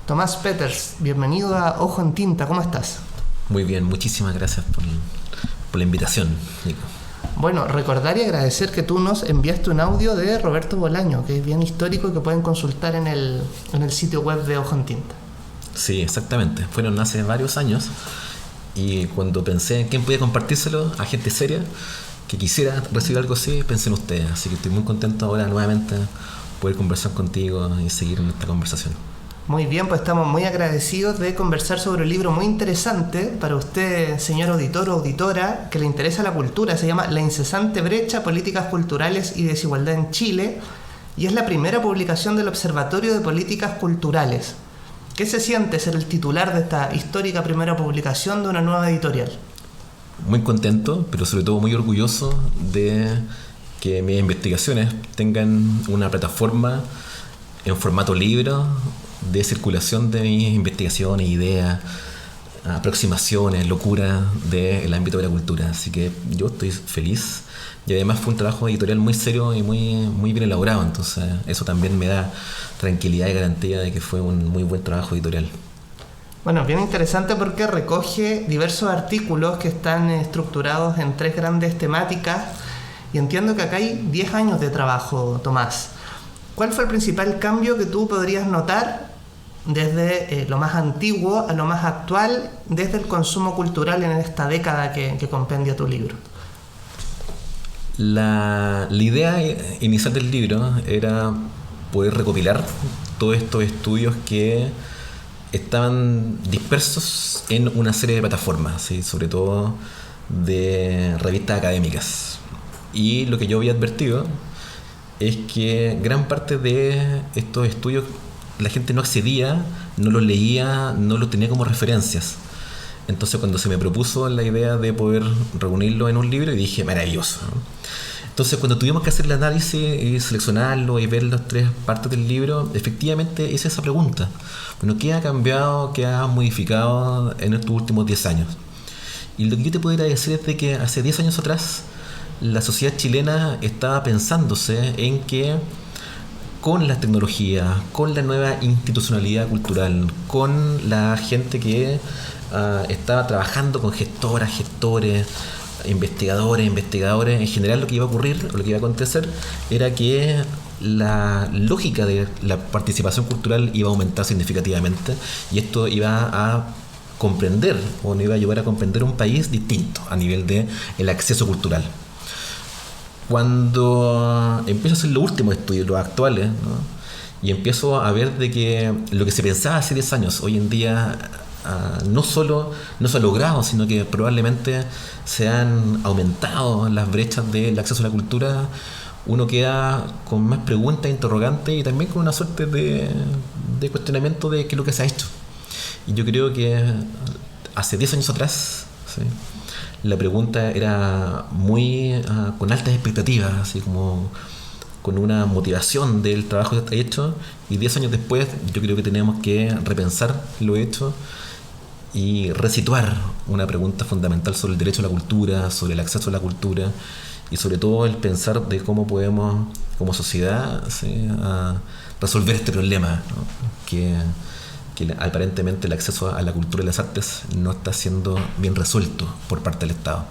Tomás Peters, bienvenido a Ojo en Tinta, ¿cómo estás? Muy bien, muchísimas gracias por la invitación, Nico. Bueno, recordar y agradecer que tú nos enviaste un audio de Roberto Bolaño, que es bien histórico y que pueden consultar en el sitio web de Ojo en Tinta. Sí, exactamente. Fueron hace varios años y cuando pensé en quién podía compartírselo a gente seria que quisiera recibir algo así, pensé en ustedes. Así que estoy muy contento ahora nuevamente poder conversar contigo y seguir en esta conversación. Muy bien, pues estamos muy agradecidos de conversar sobre un libro muy interesante para usted, señor auditor o auditora, que le interesa la cultura. Se llama La incesante brecha, políticas culturales y desigualdad en Chile, y es la primera publicación del Observatorio de Políticas Culturales. ¿Qué se siente ser el titular de esta histórica primera publicación de una nueva editorial? Muy contento, pero sobre todo muy orgulloso de que mis investigaciones tengan una plataforma en formato libro de circulación de mis investigaciones, ideas, aproximaciones, locuras del ámbito de la cultura. Así que yo estoy feliz y además fue un trabajo editorial muy serio y muy bien elaborado, entonces eso también me da tranquilidad y garantía de que fue un muy buen trabajo editorial. Bueno, bien interesante porque recoge diversos artículos que están estructurados en 3 grandes temáticas y entiendo que acá hay 10 años de trabajo, Tomás. ¿Cuál fue el principal cambio que tú podrías notar desde lo más antiguo a lo más actual, desde el consumo cultural en esta década que compendia tu libro? La idea inicial del libro era poder recopilar todos estos estudios que estaban dispersos en una serie de plataformas, ¿sí? Sobre todo de revistas académicas. Y lo que yo había advertido es que gran parte de estos estudios la gente no accedía, no los leía, no los tenía como referencias. Entonces cuando se me propuso la idea de poder reunirlo en un libro, dije, maravilloso, ¿no? Entonces cuando tuvimos que hacer el análisis y seleccionarlo y ver las 3 partes del libro, efectivamente hice esa pregunta. Bueno, ¿qué ha cambiado, qué ha modificado en estos últimos 10 años? Y lo que yo te podría decir es de que hace 10 años atrás la sociedad chilena estaba pensándose en que con las tecnologías, con la nueva institucionalidad cultural, con la gente que estaba trabajando con gestoras, gestores, investigadores, en general lo que iba a ocurrir, lo que iba a acontecer era que la lógica de la participación cultural iba a aumentar significativamente y esto iba a comprender o nos iba a ayudar a comprender un país distinto a nivel de el acceso cultural. Cuando empiezo a hacer los últimos estudios, los actuales, ¿no? Y empiezo a ver de que lo que se pensaba hace 10 años, hoy en día no solo no se ha logrado, sino que probablemente se han aumentado las brechas del acceso a la cultura, uno queda con más preguntas, interrogantes y también con una suerte de cuestionamiento de qué es lo que se ha hecho. Y yo creo que hace 10 años atrás, ¿sí?, la pregunta era muy con altas expectativas, así como con una motivación del trabajo que está hecho, y 10 años después yo creo que tenemos que repensar lo hecho y resituar una pregunta fundamental sobre el derecho a la cultura, sobre el acceso a la cultura y sobre todo el pensar de cómo podemos como sociedad, ¿sí?, resolver este problema, ¿no?, que aparentemente el acceso a la cultura y las artes no está siendo bien resuelto por parte del Estado.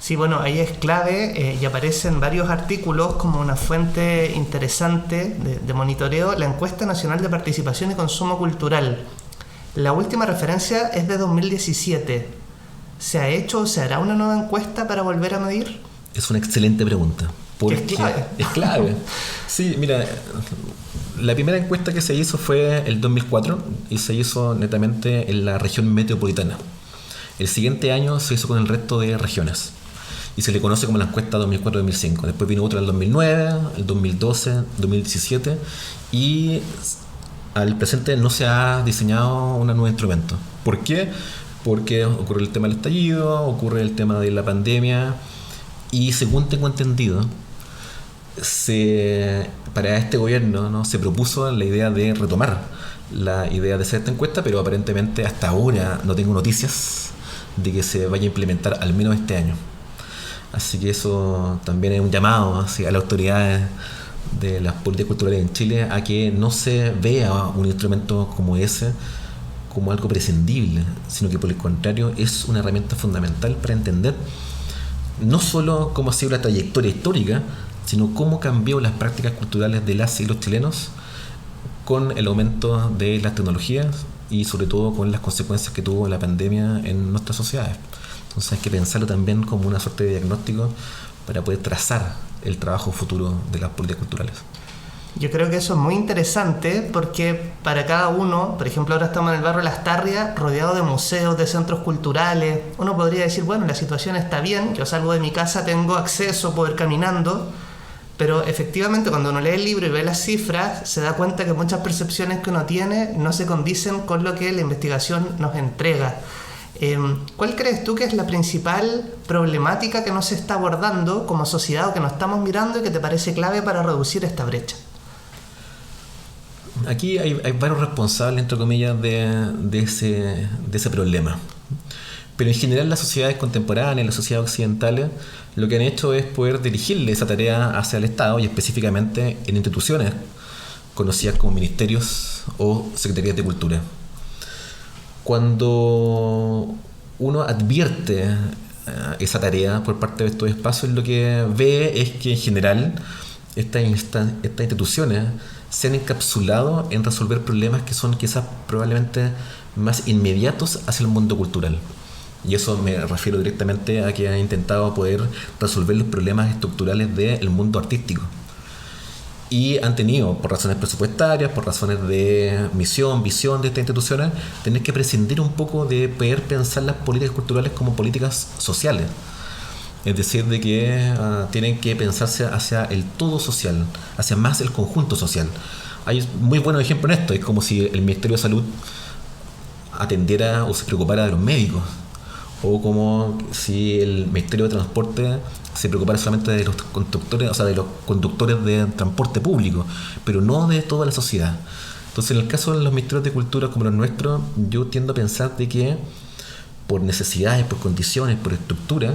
Sí, bueno, ahí es clave y aparecen varios artículos como una fuente interesante de monitoreo, la Encuesta Nacional de Participación y Consumo Cultural. La última referencia es de 2017. ¿Se ha hecho o se hará una nueva encuesta para volver a medir? Es una excelente pregunta. Porque es clave. Es clave. Sí, mira, la primera encuesta que se hizo fue el 2004 y se hizo netamente en la región metropolitana. El siguiente año se hizo con el resto de regiones y se le conoce como la encuesta 2004-2005. Después vino otra en el 2009, el 2012, 2017 y al presente no se ha diseñado un nuevo instrumento. ¿Por qué? Porque ocurre el tema del estallido, ocurre el tema de la pandemia y según tengo entendido, para este gobierno, ¿no?, se propuso la idea de retomar la idea de hacer esta encuesta, pero aparentemente hasta ahora no tengo noticias de que se vaya a implementar al menos este año. Así que eso también es un llamado hacia las autoridades de las políticas culturales en Chile a que no se vea un instrumento como ese como algo prescindible, sino que por el contrario es una herramienta fundamental para entender no solo cómo ha sido la trayectoria histórica, sino cómo cambió las prácticas culturales de las y los chilenos con el aumento de las tecnologías y sobre todo con las consecuencias que tuvo la pandemia en nuestras sociedades. Entonces hay que pensarlo también como una suerte de diagnóstico para poder trazar el trabajo futuro de las políticas culturales. Yo creo que eso es muy interesante porque para cada uno, por ejemplo, ahora estamos en el barrio Las Tarrias, rodeado de museos, de centros culturales. Uno podría decir, bueno, la situación está bien, yo salgo de mi casa, tengo acceso, puedo ir caminando, pero efectivamente cuando uno lee el libro y ve las cifras, se da cuenta que muchas percepciones que uno tiene no se condicen con lo que la investigación nos entrega. ¿Cuál crees tú que es la principal problemática que no se está abordando como sociedad o que no estamos mirando y que te parece clave para reducir esta brecha? Aquí hay varios responsables, entre comillas, de ese problema. Pero en general las sociedades contemporáneas, las sociedades occidentales, lo que han hecho es poder dirigirle esa tarea hacia el Estado y específicamente en instituciones conocidas como ministerios o secretarías de cultura. Cuando uno advierte esa tarea por parte de estos espacios, lo que ve es que en general estas instituciones se han encapsulado en resolver problemas que son quizás probablemente más inmediatos hacia el mundo cultural. Y eso me refiero directamente a que han intentado poder resolver los problemas estructurales del mundo artístico. Y han tenido, por razones presupuestarias, por razones de misión, visión de estas instituciones, tener que prescindir un poco de poder pensar las políticas culturales como políticas sociales. Es decir, de que tienen que pensarse hacia el todo social, hacia más el conjunto social. Hay muy buenos ejemplos en esto. Es como si el Ministerio de Salud atendiera o se preocupara de los médicos, o como si el Ministerio de Transporte se preocupara solamente de los conductores, o sea, de los conductores de transporte público, pero no de toda la sociedad. Entonces, en el caso de los ministerios de cultura como los nuestros, yo tiendo a pensar de que por necesidades, por condiciones, por estructura,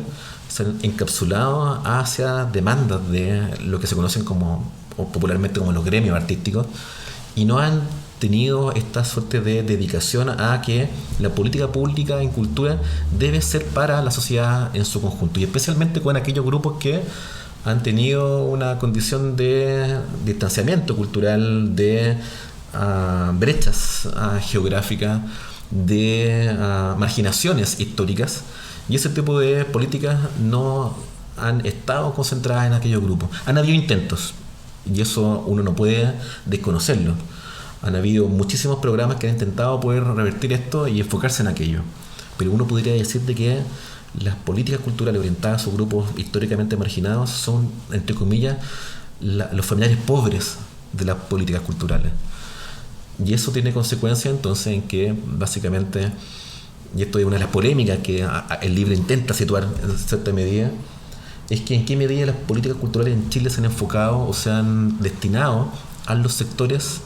se han encapsulado hacia demandas de lo que se conocen como, o popularmente como los gremios artísticos, y no han tenido esta suerte de dedicación a que la política pública en cultura debe ser para la sociedad en su conjunto, y especialmente con aquellos grupos que han tenido una condición de distanciamiento cultural, de brechas geográficas, de marginaciones históricas, y ese tipo de políticas no han estado concentradas en aquellos grupos. Han habido intentos, y eso uno no puede desconocerlo. Han habido muchísimos programas que han intentado poder revertir esto y enfocarse en aquello, pero uno podría decir de que las políticas culturales orientadas a sus grupos históricamente marginados son, entre comillas, los familiares pobres de las políticas culturales. Y eso tiene consecuencias entonces en que básicamente, y esto es una de las polémicas que el libro intenta situar en cierta medida, es que en qué medida las políticas culturales en Chile se han enfocado o se han destinado a los sectores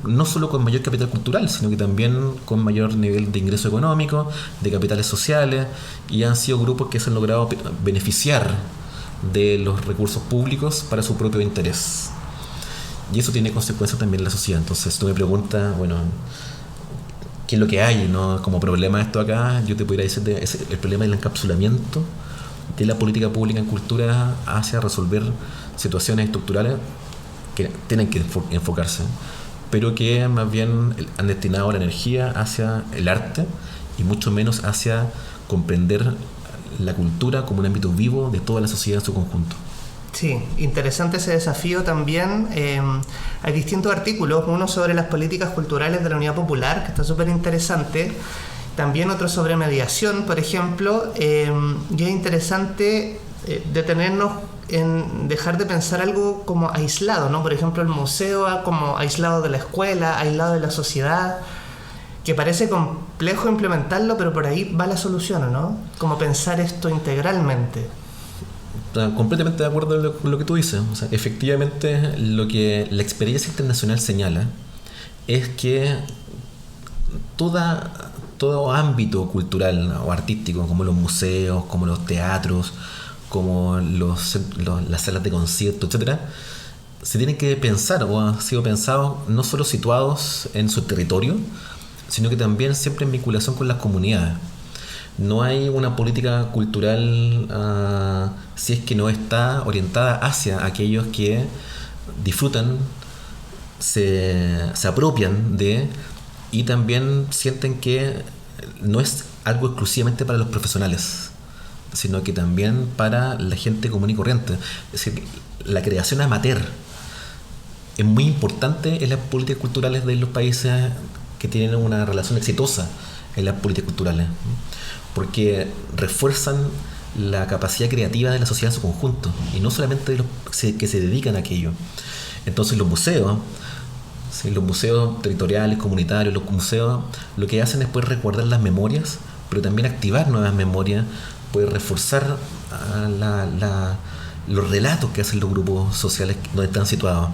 no solo con mayor capital cultural, sino que también con mayor nivel de ingreso económico, de capitales sociales, y han sido grupos que se han logrado beneficiar de los recursos públicos para su propio interés. Y eso tiene consecuencias también en la sociedad. Entonces, tú me preguntas, bueno, ¿qué es lo que hay, no? Como problema de esto acá? Yo te podría decir el problema del encapsulamiento de la política pública en cultura hacia resolver situaciones estructurales que tienen que enfocarse, pero que más bien han destinado la energía hacia el arte y mucho menos hacia comprender la cultura como un ámbito vivo de toda la sociedad en su conjunto. Sí, interesante ese desafío también. Hay distintos artículos, uno sobre las políticas culturales de la Unidad Popular, que está súper interesante, también otro sobre mediación, por ejemplo, y es interesante detenernos en dejar de pensar algo como aislado, ¿no? Por ejemplo, el museo como aislado de la escuela, aislado de la sociedad, que parece complejo implementarlo, pero por ahí va la solución, ¿no? Como pensar esto integralmente. Completamente de acuerdo con lo que tú dices. O sea, efectivamente, lo que la experiencia internacional señala es que todo ámbito cultural o artístico, como los museos, como los teatros, como las salas de concierto, etcétera, se tienen que pensar o han sido pensados no solo situados en su territorio, sino que también siempre en vinculación con las comunidades. No hay una política cultural si es que no está orientada hacia aquellos que disfrutan, se apropian de, y también sienten que no es algo exclusivamente para los profesionales, sino que también para la gente común y corriente. Es decir, la creación amateur es muy importante en las políticas culturales de los países que tienen una relación exitosa en las políticas culturales, porque refuerzan la capacidad creativa de la sociedad en su conjunto, y no solamente de los que se dedican a aquello. Entonces los museos territoriales, comunitarios, los museos, lo que hacen es poder recordar las memorias, pero también activar nuevas memorias, poder reforzar los relatos que hacen los grupos sociales donde están situados.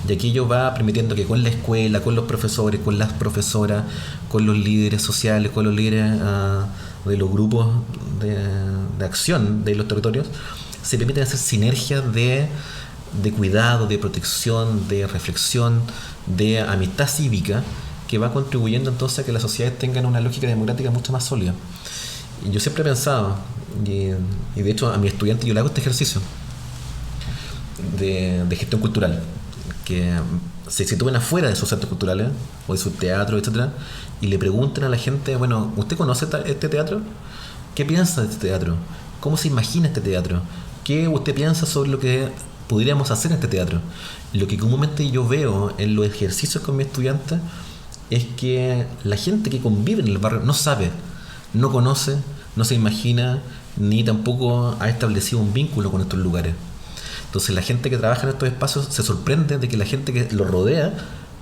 Y aquello va permitiendo que con la escuela, con los profesores, con las profesoras, con los líderes sociales, con los líderes de los grupos de acción de los territorios, se permiten hacer sinergias de cuidado, de protección, de reflexión, de amistad cívica, que va contribuyendo entonces a que las sociedades tengan una lógica democrática mucho más sólida. Y yo siempre he pensado, y de hecho a mis estudiantes yo le hago este ejercicio de gestión cultural, que se sitúen afuera de sus centros culturales o de sus teatros, etcétera, y le pregunten a la gente, bueno, ¿usted conoce este teatro? ¿Qué piensa de este teatro? ¿Cómo se imagina este teatro? ¿Qué usted piensa sobre lo que podríamos hacer en este teatro? Lo que comúnmente yo veo en los ejercicios con mis estudiantes es que la gente que convive en el barrio no sabe, no conoce, no se imagina, ni tampoco ha establecido un vínculo con estos lugares. Entonces la gente que trabaja en estos espacios se sorprende de que la gente que los rodea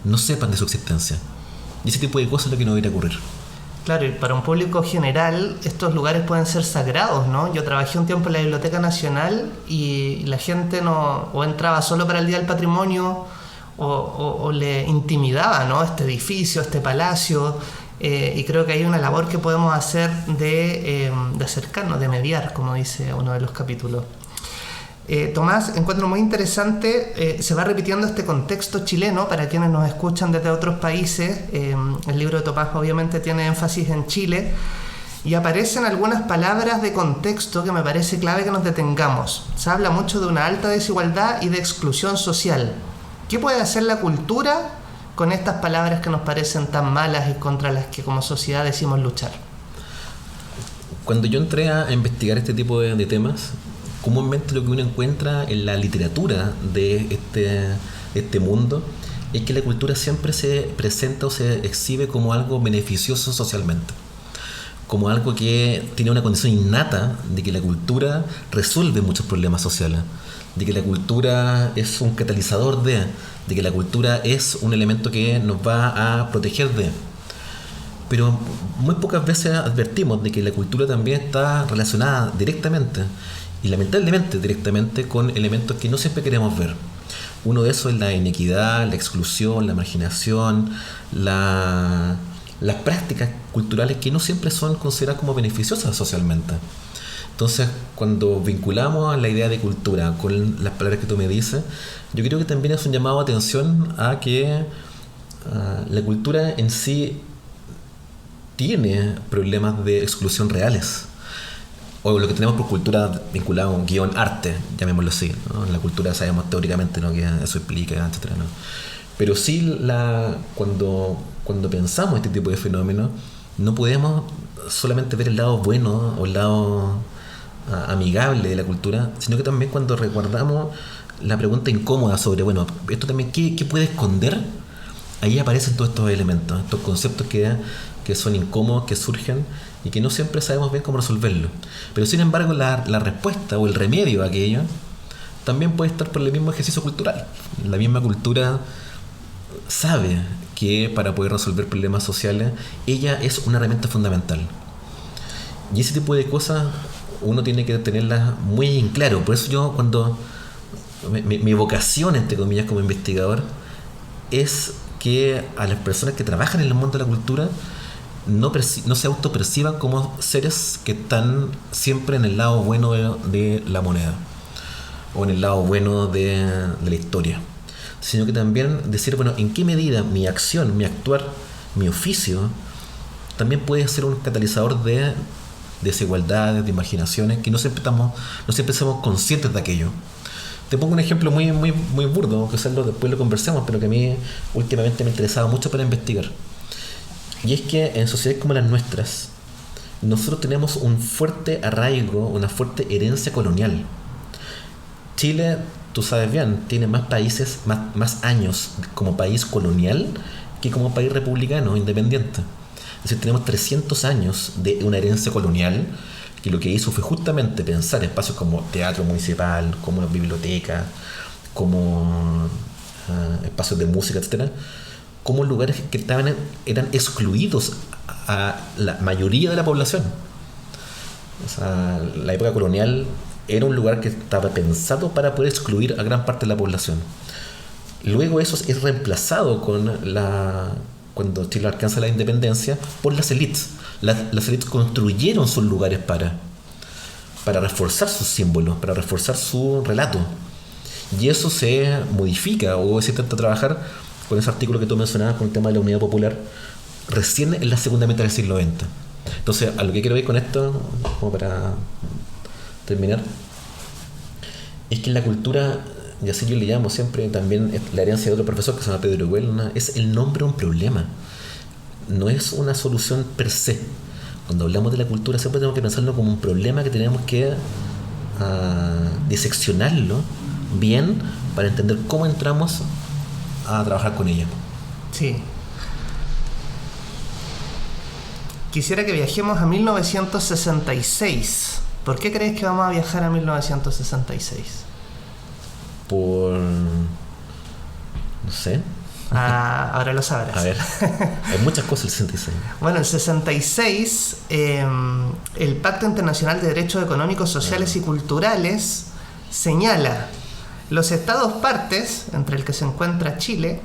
no sepan de su existencia. Y ese tipo de cosas es lo que no debería ocurrir. Claro, y para un público general estos lugares pueden ser sagrados, ¿no? Yo trabajé un tiempo en la Biblioteca Nacional y la gente o entraba solo para el Día del Patrimonio o le intimidaba, ¿no? Este edificio, este palacio, y creo que hay una labor que podemos hacer de acercarnos, de mediar, como dice uno de los capítulos. Tomás, encuentro muy interesante, se va repitiendo este contexto chileno para quienes nos escuchan desde otros países. El libro de Tomás obviamente tiene énfasis en Chile y aparecen algunas palabras de contexto que me parece clave que nos detengamos. Se habla mucho de una alta desigualdad y de exclusión social. ¿Qué puede hacer la cultura con estas palabras que nos parecen tan malas y contra las que como sociedad decimos luchar? Cuando yo entré a investigar este tipo de temas, comúnmente lo que uno encuentra en la literatura de este mundo es que la cultura siempre se presenta o se exhibe como algo beneficioso socialmente, como algo que tiene una condición innata de que la cultura resuelve muchos problemas sociales, de que la cultura es un catalizador de que la cultura es un elemento que nos va a proteger de. Pero muy pocas veces advertimos de que la cultura también está relacionada directamente y lamentablemente directamente con elementos que no siempre queremos ver. Uno de esos es la inequidad, la exclusión, la marginación, las prácticas culturales que no siempre son consideradas como beneficiosas socialmente. Entonces, cuando vinculamos a la idea de cultura con las palabras que tú me dices, yo creo que también es un llamado de atención a que la cultura en sí tiene problemas de exclusión reales, o lo que tenemos por cultura vinculada a un guión arte, llamémoslo así, ¿no? En la cultura sabemos teóricamente, ¿no?, que eso explica, etcétera, ¿no? Pero sí, cuando pensamos este tipo de fenómenos, no podemos solamente ver el lado bueno o el lado amigable de la cultura, sino que también cuando recordamos la pregunta incómoda sobre, bueno, esto también, ¿qué puede esconder? Ahí aparecen todos estos elementos, estos conceptos que son incómodos, que surgen y que no siempre sabemos bien cómo resolverlo. Pero sin embargo la respuesta o el remedio a aquello también puede estar por el mismo ejercicio cultural. La misma cultura sabe que para poder resolver problemas sociales ella es una herramienta fundamental. Y ese tipo de cosas uno tiene que tenerlas muy en claro. Por eso yo, cuando mi vocación, entre comillas, como investigador, es que a las personas que trabajan en el mundo de la cultura no se autoperciban como seres que están siempre en el lado bueno de la moneda o en el lado bueno de la historia, sino que también decir, bueno, en qué medida mi acción, mi actuar, mi oficio, también puede ser un catalizador de desigualdades, de imaginaciones, que no siempre somos conscientes de aquello. Te pongo un ejemplo muy burdo, quizás después lo conversemos, pero que a mí últimamente me interesaba mucho para investigar. Y es que en sociedades como las nuestras, nosotros tenemos un fuerte arraigo, una fuerte herencia colonial. Chile, tú sabes bien, tiene más años como país colonial que como país republicano, independiente. Es decir, tenemos 300 años de una herencia colonial que lo que hizo fue justamente pensar espacios como teatro municipal, como bibliotecas, como espacios de música, etcétera, como lugares que eran excluidos a la mayoría de la población. O sea, la época colonial era un lugar que estaba pensado para poder excluir a gran parte de la población. Luego eso es reemplazado cuando Chile alcanza la independencia por las élites. Las élites construyeron sus lugares para reforzar sus símbolos, para reforzar su relato. Y eso se modifica o se intenta trabajar con ese artículo que tú mencionabas con el tema de la unidad popular recién en la segunda mitad del siglo XX. Entonces, a lo que quiero ir con esto, como para terminar, es que en la cultura, y así yo le llamo siempre, también la herencia de otro profesor que se llama Pedro Huel, es el nombre de un problema, no es una solución per se. Cuando hablamos de la cultura siempre tenemos que pensarlo como un problema que tenemos que diseccionarlo bien para entender cómo entramos a trabajar con ella. Sí. Quisiera que viajemos a 1966. ¿Por qué crees que vamos a viajar a 1966? Por... no sé. Ahora lo sabrás. A ver, hay muchas cosas el 66. Bueno, el 66, el Pacto Internacional de Derechos Económicos, Sociales y Culturales señala los estados partes, entre el que se encuentra Chile,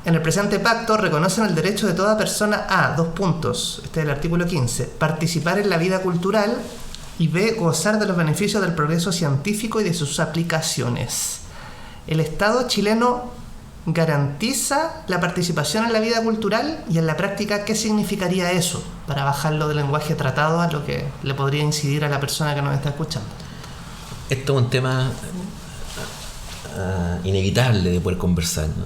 en el presente pacto reconocen el derecho de toda persona a, este es el artículo 15, participar en la vida cultural, y B, gozar de los beneficios del progreso científico y de sus aplicaciones. El Estado chileno garantiza la participación en la vida cultural, y en la práctica, ¿qué significaría eso? Para bajarlo del lenguaje tratado a lo que le podría incidir a la persona que nos está escuchando. Esto es un tema inevitable de poder conversar, ¿no?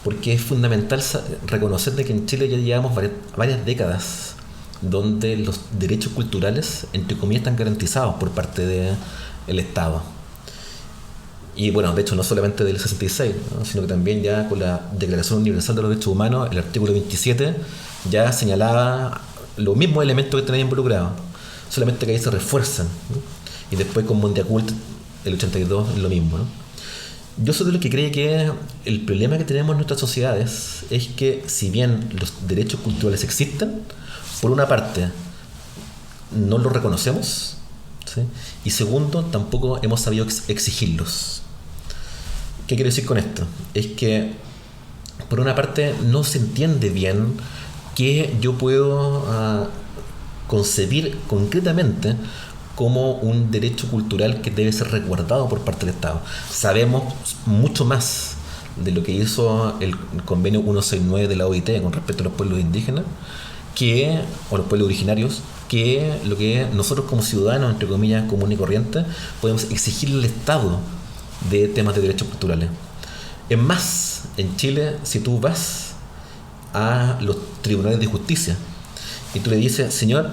Porque es fundamental reconocer de que en Chile ya llevamos varias décadas donde los derechos culturales, entre comillas, están garantizados por parte del Estado. Y bueno, de hecho no solamente del 66, ¿no? Sino que también ya con la Declaración Universal de los Derechos Humanos, el artículo 27 ya señalaba los mismos elementos que tenían involucrados, solamente que ahí se refuerzan, ¿no? Y después con Mondiacult, el 82, es lo mismo, ¿no? Yo soy de los que cree que el problema que tenemos en nuestras sociedades es que, si bien los derechos culturales existen, por una parte no los reconocemos, ¿sí? Y segundo, tampoco hemos sabido exigirlos. ¿Qué quiero decir con esto? Es que por una parte no se entiende bien que yo puedo concebir concretamente como un derecho cultural que debe ser resguardado por parte del Estado. Sabemos mucho más de lo que hizo el convenio 169 de la OIT con respecto a los pueblos indígenas o los pueblos originarios, que lo que nosotros como ciudadanos, entre comillas, común y corriente, podemos exigirle al Estado de temas de derechos culturales. Es más, en Chile, si tú vas a los tribunales de justicia y tú le dices, señor,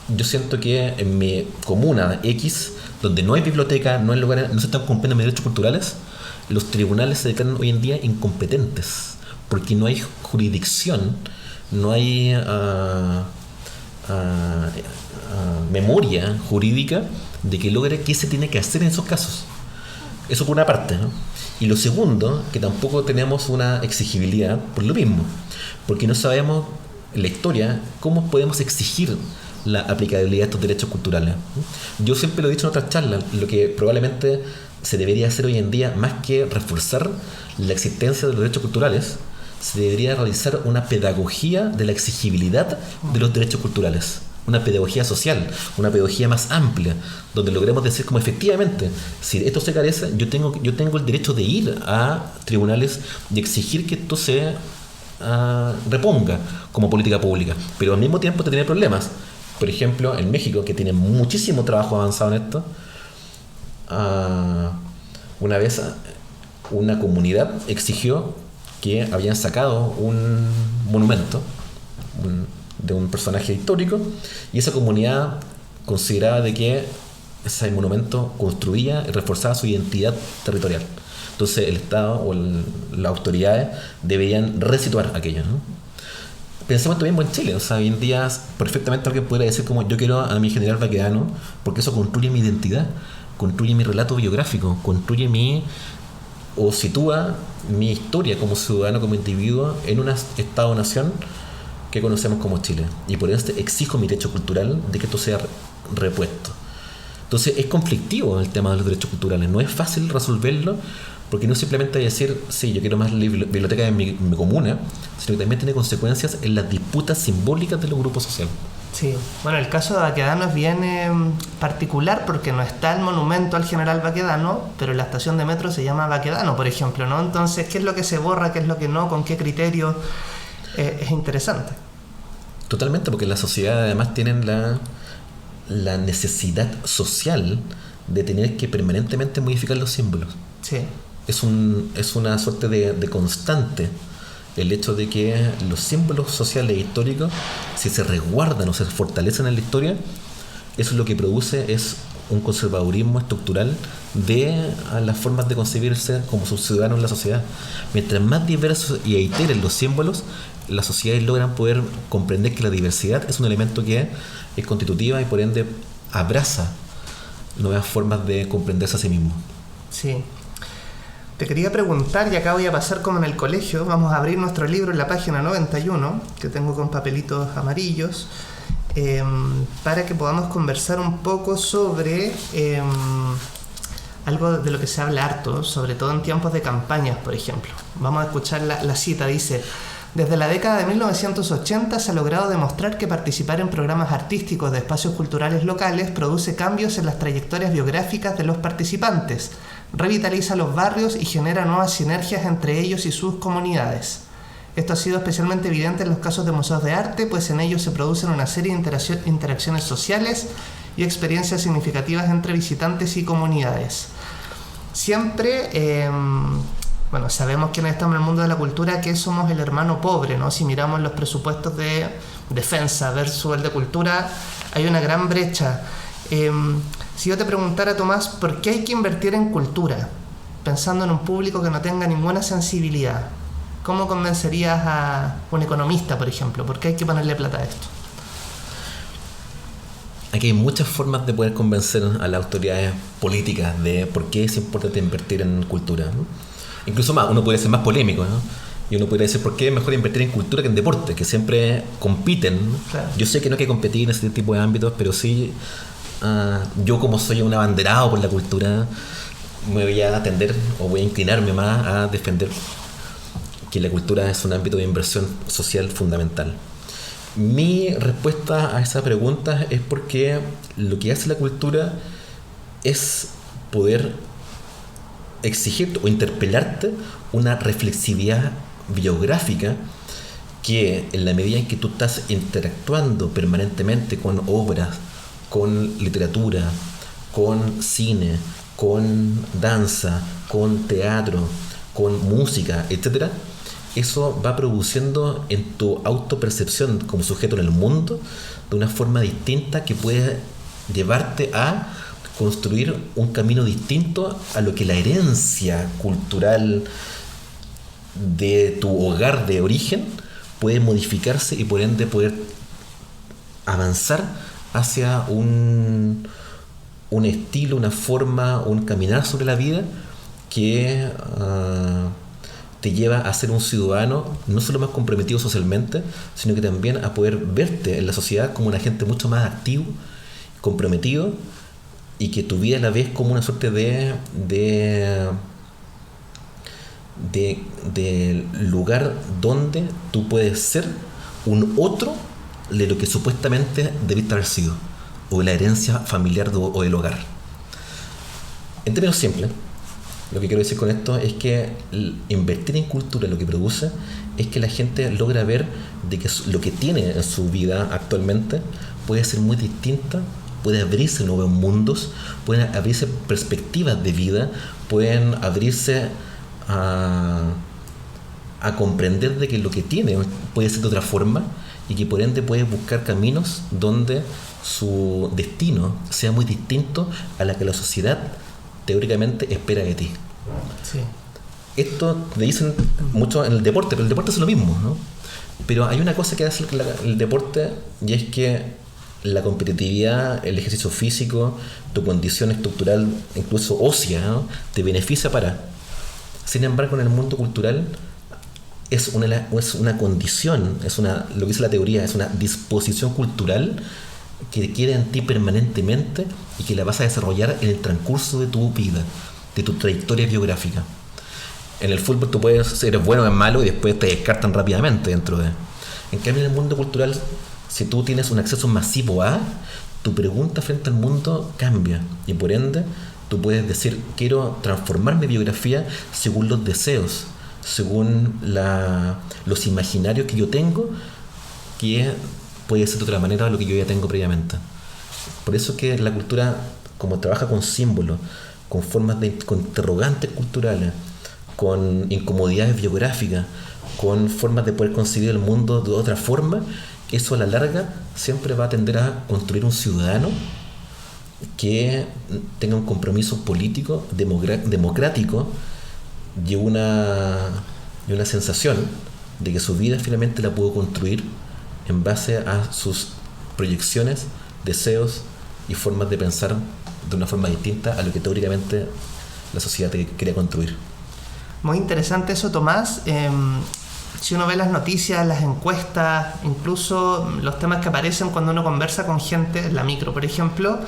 yo siento que en mi comuna X, donde no hay biblioteca, no hay lugares, no se están cumpliendo mis derechos culturales, los tribunales se declaran hoy en día incompetentes, porque no hay jurisdicción, no hay memoria jurídica de que logre qué se tiene que hacer en esos casos. Eso por una parte, ¿no? Y lo segundo, que tampoco tenemos una exigibilidad por lo mismo, porque no sabemos en la historia cómo podemos exigir la aplicabilidad de estos derechos culturales. Yo siempre lo he dicho en otras charlas, lo que probablemente se debería hacer hoy en día, más que reforzar la existencia de los derechos culturales, se debería realizar una pedagogía de la exigibilidad de los derechos culturales. una pedagogía social, una pedagogía más amplia, donde logremos decir como efectivamente, si esto se carece, yo tengo el derecho de ir a tribunales y exigir que esto se reponga como política pública, pero al mismo tiempo te tiene problemas. Por ejemplo, en México, que tiene muchísimo trabajo avanzado en esto, una vez una comunidad exigió que habían sacado un monumento de un personaje histórico, y esa comunidad consideraba de que ese monumento construía y reforzaba su identidad territorial. Entonces el Estado o las autoridades deberían resituar aquello, ¿no? Pensemos también en Chile, o sea, hoy en día perfectamente alguien podría decir como yo quiero a mi general Baquedano porque eso construye mi identidad, construye mi relato biográfico, construye o sitúa mi historia como ciudadano, como individuo en un Estado-nación que conocemos como Chile, y por eso exijo mi derecho cultural de que esto sea repuesto. Entonces es conflictivo el tema de los derechos culturales, no es fácil resolverlo, porque no es simplemente decir, sí, yo quiero más biblioteca en mi comuna, sino que también tiene consecuencias en las disputas simbólicas de los grupos sociales. Sí, bueno, el caso de Baquedano es bien particular porque no está el monumento al general Baquedano, pero la estación de metro se llama Baquedano, por ejemplo, ¿no? Entonces, ¿qué es lo que se borra, qué es lo que no, con qué criterio? Es interesante. Totalmente, porque las sociedades además tienen la necesidad social de tener que permanentemente modificar los símbolos. Sí. Es una suerte de constante el hecho de que los símbolos sociales e históricos, si se resguardan o se fortalecen en la historia, eso es lo que produce es un conservadurismo estructural de las formas de concebirse como ciudadanos en la sociedad. Mientras más diversos y heiteren los símbolos, las sociedades logran poder comprender que la diversidad es un elemento que es constitutiva y por ende abraza nuevas formas de comprenderse a sí mismo. Sí. Te quería preguntar, y acá voy a pasar como en el colegio, vamos a abrir nuestro libro en la página 91, que tengo con papelitos amarillos, para que podamos conversar un poco sobre algo de lo que se habla harto, sobre todo en tiempos de campañas, por ejemplo. Vamos a escuchar la cita, dice: desde la década de 1980 se ha logrado demostrar que participar en programas artísticos de espacios culturales locales produce cambios en las trayectorias biográficas de los participantes, revitaliza los barrios y genera nuevas sinergias entre ellos y sus comunidades. Esto ha sido especialmente evidente en los casos de museos de arte, pues en ellos se producen una serie de interacciones sociales y experiencias significativas entre visitantes y comunidades. Siempre, bueno, sabemos quienes estamos en el mundo de la cultura que somos el hermano pobre, ¿no? Si miramos los presupuestos de defensa versus el de cultura, hay una gran brecha. Si yo te preguntara, Tomás, ¿por qué hay que invertir en cultura? Pensando en un público que no tenga ninguna sensibilidad, ¿cómo convencerías a un economista, por ejemplo? ¿Por qué hay que ponerle plata a esto? Aquí hay muchas formas de poder convencer a las autoridades políticas de por qué es importante invertir en cultura, ¿no? Incluso más, uno puede ser más polémico, ¿no? Y uno podría decir por qué es mejor invertir en cultura que en deporte, que siempre compiten, ¿no? Claro. Yo sé que no hay que competir en ese tipo de ámbitos, pero sí, yo como soy un abanderado por la cultura, me voy a atender o voy a inclinarme más a defender que la cultura es un ámbito de inversión social fundamental. Mi respuesta a esa pregunta es porque lo que hace la cultura es poder exigir o interpelarte una reflexividad biográfica que, en la medida en que tú estás interactuando permanentemente con obras, con literatura, con cine, con danza, con teatro, con música, etcétera, eso va produciendo en tu autopercepción como sujeto en el mundo de una forma distinta que puede llevarte a construir un camino distinto a lo que la herencia cultural de tu hogar de origen puede modificarse y por ende poder avanzar hacia un estilo, una forma, un caminar sobre la vida que te lleva a ser un ciudadano no solo más comprometido socialmente, sino que también a poder verte en la sociedad como un agente mucho más activo, comprometido, y que tu vida la ves como una suerte de lugar donde tú puedes ser un otro de lo que supuestamente debiste haber sido, o de la herencia familiar o del hogar. En términos simples, lo que quiero decir con esto es que invertir en cultura lo que produce es que la gente logra ver de que lo que tiene en su vida actualmente puede ser muy distinta, puede abrirse nuevos mundos, pueden abrirse perspectivas de vida, pueden abrirse a comprender de que lo que tiene puede ser de otra forma y que por ende puede buscar caminos donde su destino sea muy distinto a la que la sociedad teóricamente espera de ti. Sí. Esto le dicen mucho en el deporte, pero el deporte es lo mismo, ¿no? Pero hay una cosa que hace el deporte, y es que la competitividad, el ejercicio físico, tu condición estructural, incluso ósea, ¿no?, te beneficia para. Sin embargo, en el mundo cultural es una condición, lo que dice la teoría, es una disposición cultural que queda en ti permanentemente y que la vas a desarrollar en el transcurso de tu vida, de tu trayectoria biográfica. En el fútbol tú puedes ser bueno o malo y después te descartan rápidamente dentro de. En cambio, en el mundo cultural, si tú tienes un acceso masivo a, tu pregunta frente al mundo cambia y por ende tú puedes decir, quiero transformar mi biografía según los deseos, según los imaginarios que yo tengo, que puede ser de otra manera de lo que yo ya tengo previamente. Por eso es que la cultura, como trabaja con símbolos, con formas con interrogantes culturales, con incomodidades biográficas, con formas de poder concebir el mundo de otra forma, eso a la larga siempre va a tender a construir un ciudadano que tenga un compromiso político, democrático y una sensación de que su vida finalmente la pudo construir en base a sus proyecciones, deseos y formas de pensar de una forma distinta a lo que teóricamente la sociedad quería construir. Muy interesante eso, Tomás. Si uno ve las noticias, las encuestas, incluso los temas que aparecen cuando uno conversa con gente en la micro, por ejemplo,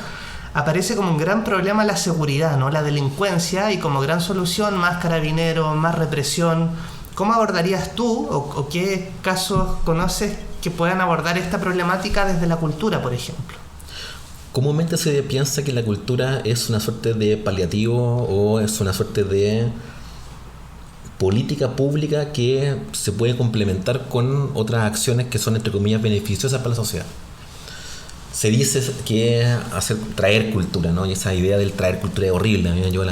aparece como un gran problema la seguridad, ¿no?, la delincuencia, y como gran solución más carabineros, más represión. ¿Cómo abordarías tú o qué casos conoces que puedan abordar esta problemática desde la cultura, por ejemplo? Comúnmente se piensa que la cultura es una suerte de paliativo o es una suerte de política pública que se puede complementar con otras acciones que son, entre comillas, beneficiosas para la sociedad. Se dice que traer cultura, ¿no? Y esa idea del traer cultura es horrible. Yo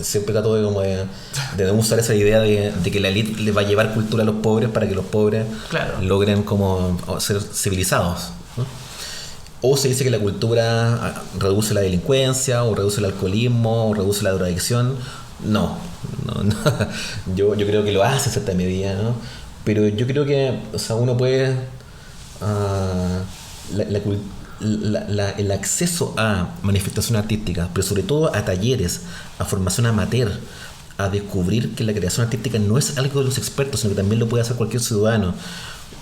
siempre trato de no usar esa idea de que la élite le va a llevar cultura a los pobres para que los pobres, claro, logren como ser civilizados, ¿no? O se dice que la cultura reduce la delincuencia, o reduce el alcoholismo, o reduce la drogadicción. No. Yo creo que lo hace en cierta medida, ¿no? Pero yo creo que, uno puede el acceso a manifestación artística, pero sobre todo a talleres, a formación amateur, a descubrir que la creación artística no es algo de los expertos, sino que también lo puede hacer cualquier ciudadano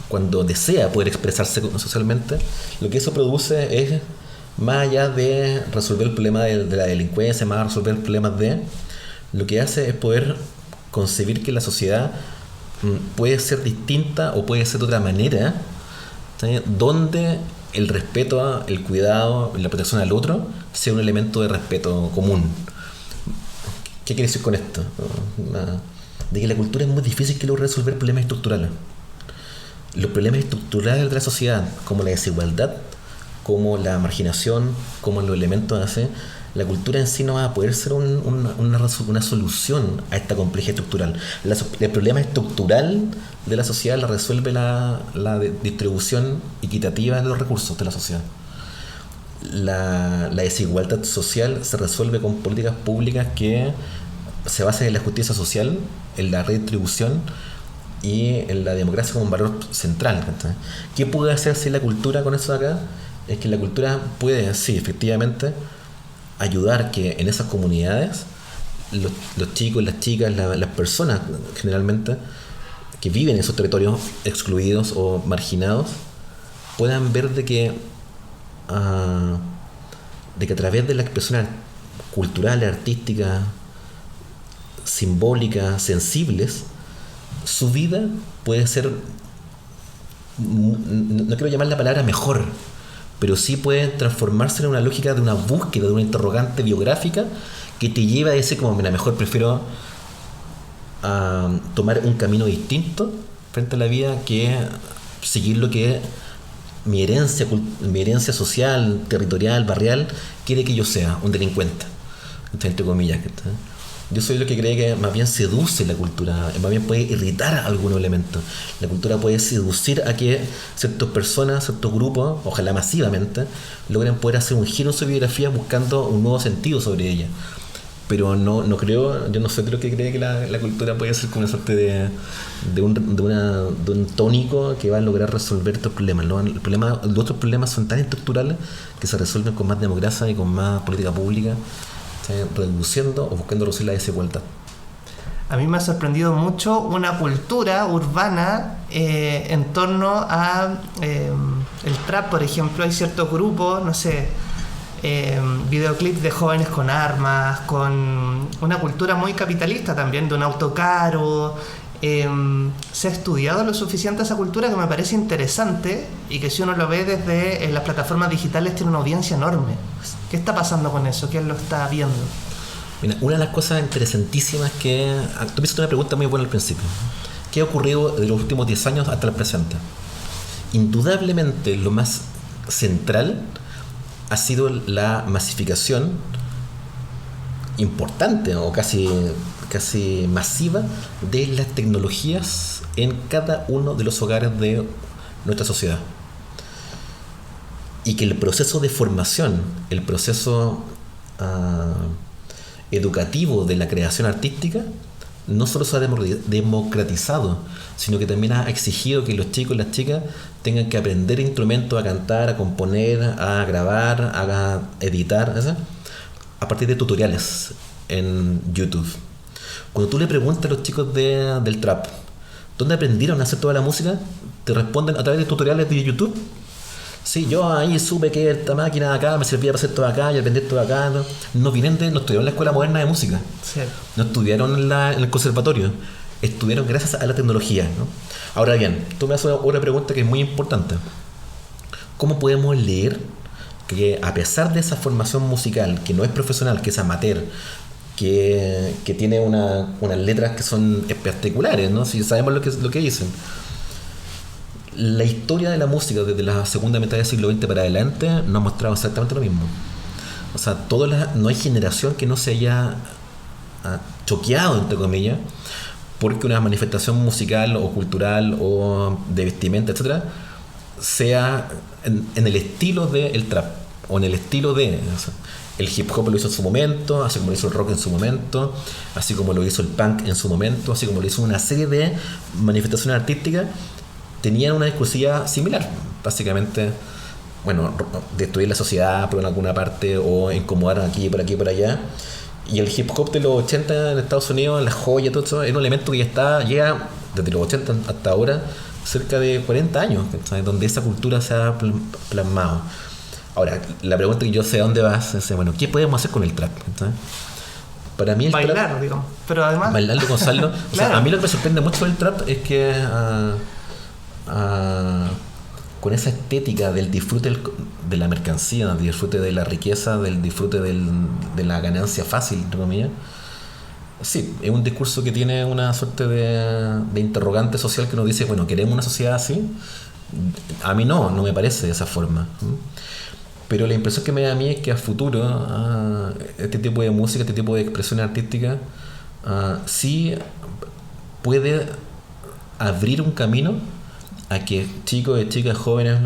cuando desea poder expresarse socialmente. Lo que eso produce es, más allá de resolver el problema de la delincuencia, más allá de resolver problemas lo que hace es poder concebir que la sociedad puede ser distinta o puede ser de otra manera, ¿sí?, donde el respeto, el cuidado, la protección al otro sea un elemento de respeto común. ¿Qué quiere decir con esto? De que la cultura es muy difícil que logre resolver problemas estructurales. Los problemas estructurales de la sociedad, como la desigualdad, como la marginación, como los elementos así, la cultura en sí no va a poder ser una solución a esta complejidad estructural. El problema estructural de la sociedad la resuelve la distribución equitativa de los recursos de la sociedad. La desigualdad social se resuelve con políticas públicas que se basan en la justicia social, en la redistribución y en la democracia como un valor central. ¿Qué puede hacer la cultura con eso de acá? Es que la cultura puede, sí, efectivamente, ayudar que en esas comunidades los chicos, las chicas, las personas generalmente que viven en esos territorios excluidos o marginados puedan ver de que a través de la expresión cultural, artística, simbólica, sensibles, su vida puede ser no quiero llamar la palabra mejor, pero sí pueden transformarse en una lógica de una búsqueda, de una interrogante biográfica que te lleva a decir como, mira, mejor prefiero tomar un camino distinto frente a la vida que seguir lo que mi herencia social, territorial, barrial quiere que yo sea, un delincuente, entre comillas. Yo soy lo que cree que más bien seduce la cultura, más bien puede irritar algunos elementos. La cultura puede seducir a que ciertas personas, ciertos grupos, ojalá masivamente, logren poder hacer un giro en su biografía buscando un nuevo sentido sobre ella. Pero no creo, yo no soy de lo que cree que la cultura puede ser como una suerte de un tónico que va a lograr resolver estos problemas. Los otros problemas son tan estructurales que se resuelven con más democracia y con más política pública, reduciendo o buscando reducir la desigualdad. A mí me ha sorprendido mucho una cultura urbana en torno a el trap, por ejemplo. Hay ciertos grupos, no sé, videoclips de jóvenes con armas, con una cultura muy capitalista también, de un auto caro. Se ha estudiado lo suficiente esa cultura que me parece interesante y que si uno lo ve desde las plataformas digitales tiene una audiencia enorme. ¿Qué está pasando con eso? ¿Quién lo está viendo? Mira, una de las cosas interesantísimas que... Tú me hiciste una pregunta muy buena al principio. ¿Qué ha ocurrido de los últimos 10 años hasta el presente? Indudablemente lo más central ha sido la masificación importante o casi masiva de las tecnologías en cada uno de los hogares de nuestra sociedad. Y que el proceso de formación, el proceso educativo de la creación artística no solo se ha democratizado, sino que también ha exigido que los chicos y las chicas tengan que aprender instrumentos, a cantar, a componer, a grabar, a editar, ¿sí? A partir de tutoriales en YouTube. Cuando tú le preguntas a los chicos del trap ¿dónde aprendieron a hacer toda la música? Te responden a través de tutoriales de YouTube. Sí, yo ahí supe que esta máquina de acá me servía para hacer todo acá y aprender todo acá. No estudiaron en la Escuela Moderna de Música. Sí. No estudiaron en el conservatorio. Estudiaron gracias a la tecnología, ¿no? Ahora bien, tú me haces una pregunta que es muy importante. ¿Cómo podemos leer que a pesar de esa formación musical, que no es profesional, que es amateur, que tiene unas letras que son espectaculares, ¿no? Si sabemos lo que dicen, la historia de la música desde la segunda mitad del siglo XX para adelante nos ha mostrado exactamente lo mismo. O sea, no hay generación que no se haya choqueado, entre comillas, porque una manifestación musical o cultural o de vestimenta, etcétera, sea en el estilo del trap o en el estilo de... O sea, el hip hop lo hizo en su momento, así como lo hizo el rock en su momento, así como lo hizo el punk en su momento, así como lo hizo una serie de manifestaciones artísticas. Tenían una discursiva similar, básicamente, bueno, destruir la sociedad por alguna parte o incomodar aquí, por aquí, por allá. Y el hip hop de los 80 en Estados Unidos, la joya, todo eso, era un elemento que llega desde los 80 hasta ahora, cerca de 40 años, ¿sabes? Donde esa cultura se ha plasmado. Ahora, la pregunta que yo sé a dónde vas es, bueno, ¿qué podemos hacer con el trap? ¿Sabes? Para mí el bailar, trap, digamos, pero además... Bailarlo, gozarlo. Claro. O sea, a mí lo que me sorprende mucho del trap es que... con esa estética del disfrute de la mercancía, del disfrute de la riqueza, del disfrute de la ganancia fácil, entre comillas. Sí, es un discurso que tiene una suerte de interrogante social que nos dice, bueno, ¿queremos una sociedad así? A mí no me parece de esa forma. Pero la impresión que me da a mí es que a futuro este tipo de música, este tipo de expresión artística sí puede abrir un camino a que chicos y chicas jóvenes,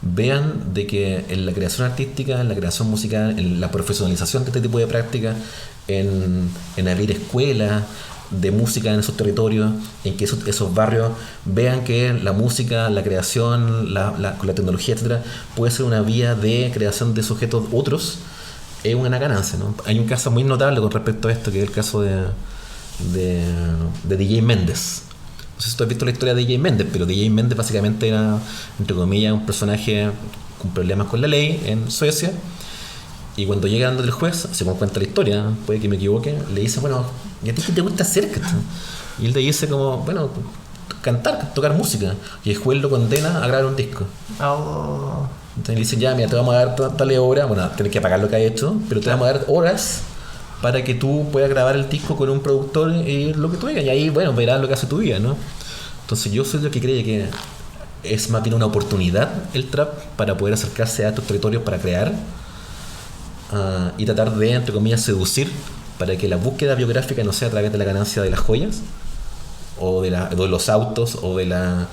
vean de que en la creación artística, en la creación musical, en la profesionalización de este tipo de prácticas, en abrir escuelas de música en esos territorios, en que esos barrios vean que la música, la creación, con la tecnología, etcétera, puede ser una vía de creación de sujetos otros, es una ganancia, ¿no? Hay un caso muy notable con respecto a esto, que es el caso de DJ Méndez. No sé si tú has visto la historia de DJ Méndez, pero DJ Méndez básicamente era, entre comillas, un personaje con problemas con la ley en Suecia. Y cuando llega ante el juez, según cuenta la historia, puede que me equivoque, le dice, bueno, ¿y a ti qué te gusta hacer? Y él le dice como, bueno, cantar, tocar música. Y el juez lo condena a grabar un disco. Oh. Entonces le dicen, ya, mira, te vamos a dar tal hora, bueno, tienes que pagar lo que has hecho, pero te vamos a dar horas para que tú puedas grabar el disco con un productor y lo que tú digas. Y ahí, bueno, verás lo que hace tu vida, ¿no? Entonces yo soy lo que cree que es más bien una oportunidad el trap para poder acercarse a estos territorios para crear y tratar de, entre comillas, seducir para que la búsqueda biográfica no sea a través de la ganancia de las joyas o de los autos o de la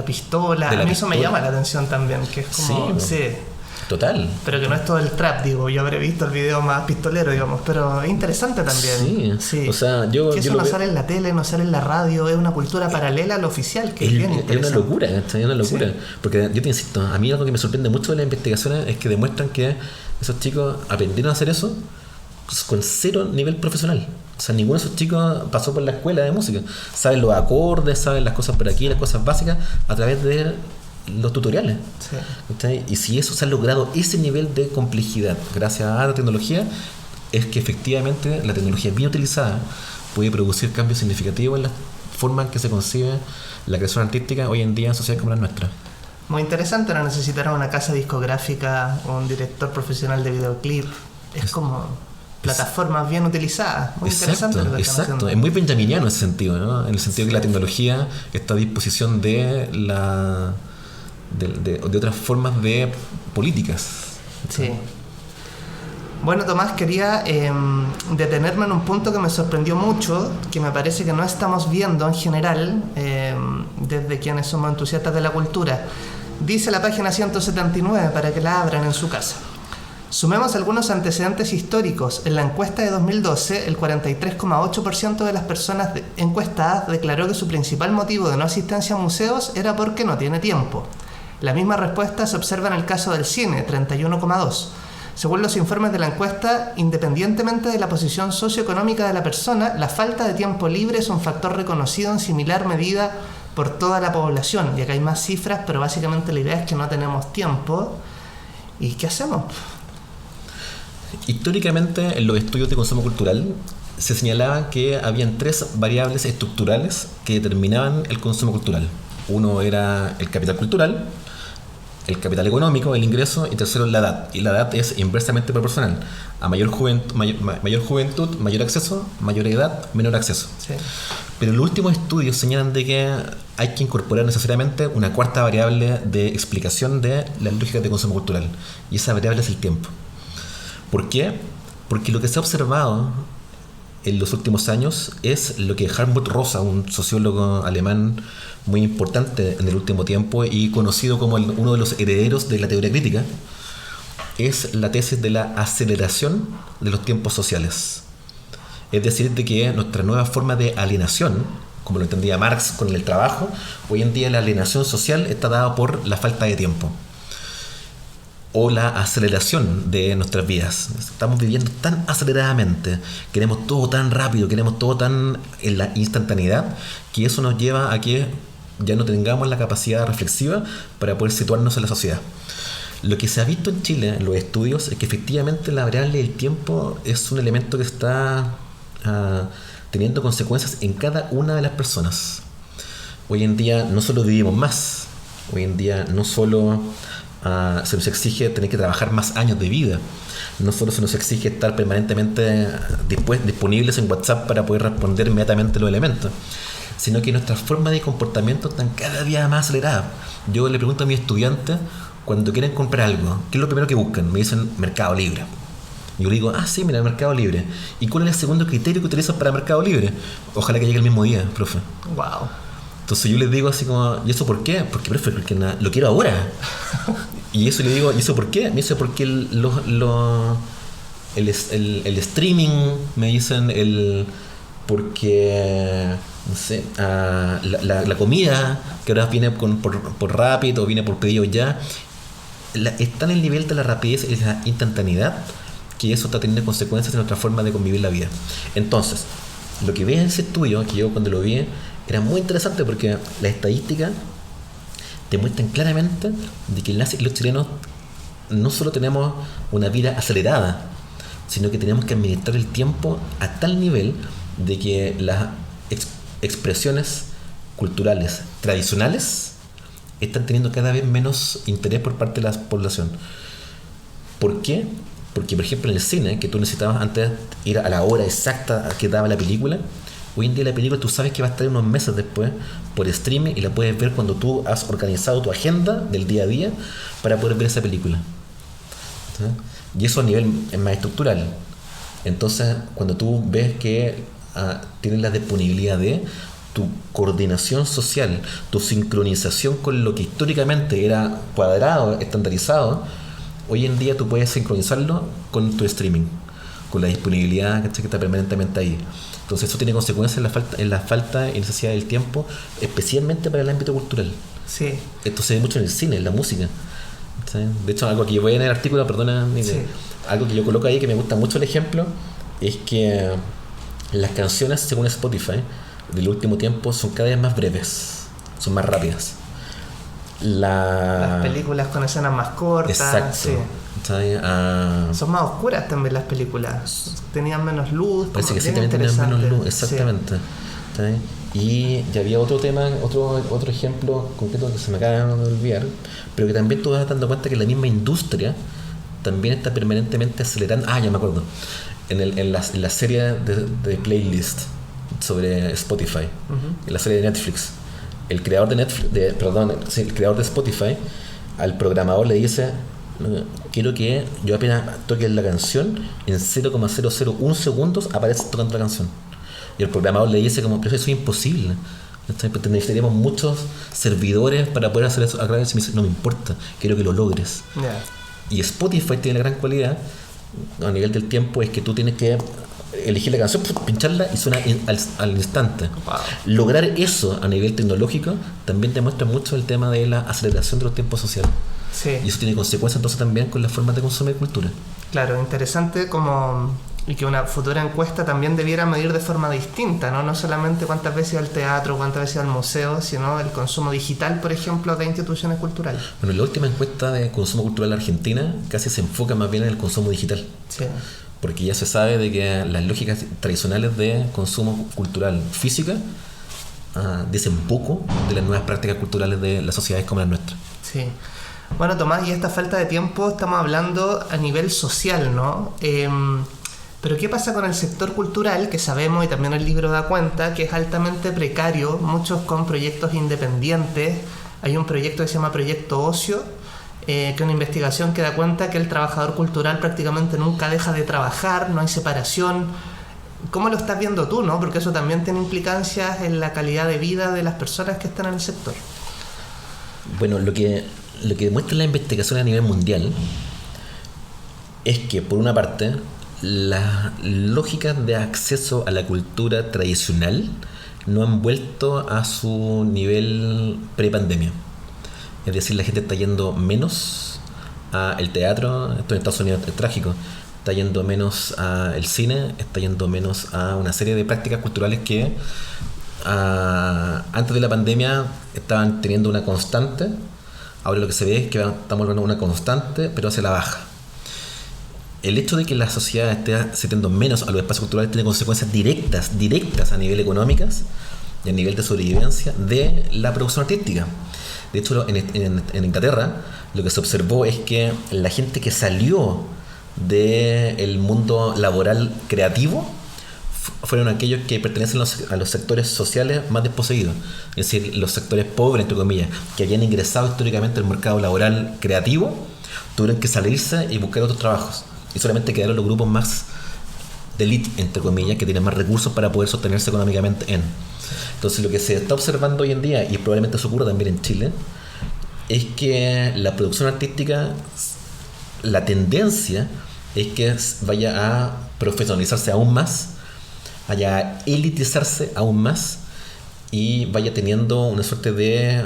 pistola. A mí eso me llama la atención también, que es como... Sí. Total. Pero que no es todo el trap, digo. Yo habré visto el video más pistolero, digamos, pero es interesante también. Sí. O sea, que eso no sale en la tele, no sale en la radio, es una cultura paralela a lo oficial, que es bien interesante. Es una locura. Sí. Porque yo te insisto, a mí algo que me sorprende mucho de las investigaciones es que demuestran que esos chicos aprendieron a hacer eso con cero nivel profesional. O sea, ninguno de esos chicos pasó por la escuela de música. Saben los acordes, saben las cosas por aquí, las cosas básicas, a través de los tutoriales. Sí. Y si eso se ha logrado, ese nivel de complejidad gracias a la tecnología, es que efectivamente la tecnología bien utilizada puede producir cambios significativos en la forma en que se concibe la creación artística hoy en día en sociedades como la nuestra. Muy interesante. No necesitará una casa discográfica o un director profesional de videoclip. Es como plataformas bien utilizadas. Muy interesante lo que están haciendo. Es muy benjaminiano en ese sentido, ¿no? En el sentido que la tecnología está a disposición de otras formas de políticas. Sí. Bueno, Tomás, quería detenerme en un punto que me sorprendió mucho, que me parece que no estamos viendo en general desde quienes somos entusiastas de la cultura. Dice la página 179 para que la abran en su casa. Sumemos algunos antecedentes históricos. En la encuesta de 2012, el 43,8% de las personas encuestadas declaró que su principal motivo de no asistencia a museos era porque no tiene tiempo. La misma respuesta se observa en el caso del cine, 31,2%. Según los informes de la encuesta, independientemente de la posición socioeconómica de la persona, la falta de tiempo libre es un factor reconocido en similar medida por toda la población. Y acá hay más cifras, pero básicamente la idea es que no tenemos tiempo. ¿Y qué hacemos? Históricamente, en los estudios de consumo cultural se señalaba que habían 3 variables estructurales que determinaban el consumo cultural. Uno era el capital cultural, el capital económico, el ingreso, y tercero la edad. Y la edad es inversamente proporcional. A mayor juventud, mayor acceso, mayor edad, menor acceso. Sí. Pero los últimos estudios señalan de que hay que incorporar necesariamente una cuarta variable de explicación de las lógicas de consumo cultural. Y esa variable es el tiempo. ¿Por qué? Porque lo que se ha observado en los últimos años es lo que Hartmut Rosa, un sociólogo alemán muy importante en el último tiempo y conocido como uno de los herederos de la teoría crítica, es la tesis de la aceleración de los tiempos sociales. Es decir, de que nuestra nueva forma de alienación, como lo entendía Marx con el trabajo, hoy en día la alienación social está dada por la falta de tiempo o la aceleración de nuestras vidas. Estamos viviendo tan aceleradamente, queremos todo tan rápido, queremos todo tan en la instantaneidad, que eso nos lleva a que ya no tengamos la capacidad reflexiva para poder situarnos en la sociedad. Lo que se ha visto en Chile en los estudios es que efectivamente la variable del tiempo es un elemento que está teniendo consecuencias en cada una de las personas. Hoy en día no solo vivimos más, hoy en día no solo se nos exige tener que trabajar más años de vida, no solo se nos exige estar permanentemente disponibles en WhatsApp para poder responder inmediatamente los elementos, sino que nuestras formas de comportamiento están cada día más aceleradas. Yo le pregunto a mis estudiantes cuando quieren comprar algo, ¿qué es lo primero que buscan? Me dicen Mercado Libre. Yo le digo, sí, mira, Mercado Libre. ¿Y cuál es el segundo criterio que utilizas para Mercado Libre? Ojalá que llegue el mismo día, profe. Wow. Entonces yo les digo así como, ¿y eso por qué? Porque, profe, porque lo quiero ahora. Y eso le digo, ¿y eso por qué? Me dice, porque el streaming, me dicen, porque, no sé, la comida, que ahora viene por Rapid o viene por pedido ya, está en el nivel de la rapidez y la instantaneidad, que eso está teniendo consecuencias en nuestra forma de convivir la vida. Entonces, lo que ve en ese estudio, que yo cuando lo vi, era muy interesante porque las estadísticas demuestran claramente de que los chilenos no solo tenemos una vida acelerada, sino que tenemos que administrar el tiempo a tal nivel de que las expresiones culturales tradicionales están teniendo cada vez menos interés por parte de la población. ¿Por qué? Porque, por ejemplo, en el cine, que tú necesitabas antes ir a la hora exacta que daba la película, hoy en día la película tú sabes que va a estar unos meses después por streaming y la puedes ver cuando tú has organizado tu agenda del día a día para poder ver esa película. ¿Sí? Y eso a nivel más estructural. Entonces, cuando tú ves que tienes la disponibilidad de tu coordinación social, tu sincronización con lo que históricamente era cuadrado, estandarizado, hoy en día tú puedes sincronizarlo con tu streaming, con la disponibilidad que está permanentemente ahí. Entonces eso tiene consecuencias en la falta y necesidad del tiempo, especialmente para el ámbito cultural. Sí. Esto se ve mucho en el cine, en la música. ¿Sí? De hecho, algo que yo voy en el artículo, perdona, sí. Algo que yo coloco ahí que me gusta mucho el ejemplo, es que las canciones, según Spotify, del último tiempo son cada vez más breves, son más rápidas. Las películas con escenas más cortas. Exacto. Sí. Son más oscuras también las películas. Tenían menos luz. Parece que sí, también tenían menos luz, exactamente. Sí. Y ya había otro tema, otro ejemplo concreto que se me acaba de olvidar, pero que también tú vas dando cuenta que la misma industria también está permanentemente acelerando. Ya me acuerdo. En la serie de playlist sobre Spotify, en la serie de Netflix, el creador el creador de Spotify al programador le dice: quiero que yo apenas toque la canción, en 0,001 segundos aparece tocando la canción. Y el programador le dice como: pero eso es imposible, necesitaríamos muchos servidores para poder hacer eso. Y me dice: no me importa, quiero que lo logres. Y Spotify tiene la gran cualidad a nivel del tiempo, es que tú tienes que elegir la canción, pincharla y suena al instante. Wow. Lograr eso a nivel tecnológico también demuestra mucho el tema de la aceleración de los tiempos sociales. Sí. Y eso tiene consecuencias entonces también con las formas de consumir cultura. Claro, interesante y que una futura encuesta también debiera medir de forma distinta, ¿no? Solamente cuántas veces al teatro, cuántas veces al museo, sino el consumo digital, por ejemplo, de instituciones culturales. Bueno, la última encuesta de consumo cultural argentina casi se enfoca más bien en el consumo digital. Sí. Porque ya se sabe de que las lógicas tradicionales de consumo cultural física dicen poco de las nuevas prácticas culturales de las sociedades como las nuestras. Sí. Bueno, Tomás, y esta falta de tiempo estamos hablando a nivel social, ¿no? Pero ¿qué pasa con el sector cultural? Que sabemos, y también el libro da cuenta, que es altamente precario, muchos con proyectos independientes. Hay un proyecto que se llama Proyecto Ocio, que es una investigación que da cuenta que el trabajador cultural prácticamente nunca deja de trabajar, no hay separación. ¿Cómo lo estás viendo tú, no? Porque eso también tiene implicancias en la calidad de vida de las personas que están en el sector. Bueno, lo que demuestra la investigación a nivel mundial es que, por una parte, las lógicas de acceso a la cultura tradicional no han vuelto a su nivel pre-pandemia. Es decir, la gente está yendo menos al teatro. Esto en Estados Unidos es trágico. Está yendo menos al cine, está yendo menos a una serie de prácticas culturales que antes de la pandemia estaban teniendo una constante. Ahora lo que se ve es que estamos viendo una constante, pero hacia la baja. El hecho de que la sociedad esté accediendo menos a los espacios culturales tiene consecuencias directas a nivel económicas y a nivel de sobrevivencia de la producción artística. De hecho, en Inglaterra lo que se observó es que la gente que salió del mundo laboral creativo fueron aquellos que pertenecen a los sectores sociales más desposeídos, es decir, los sectores pobres, entre comillas, que habían ingresado históricamente al mercado laboral creativo, tuvieron que salirse y buscar otros trabajos, y solamente quedaron los grupos más de élite, entre comillas, que tienen más recursos para poder sostenerse económicamente Entonces, lo que se está observando hoy en día, y probablemente eso ocurra también en Chile, es que la producción artística, la tendencia es que vaya a profesionalizarse aún más, vaya a elitizarse aún más y vaya teniendo una suerte de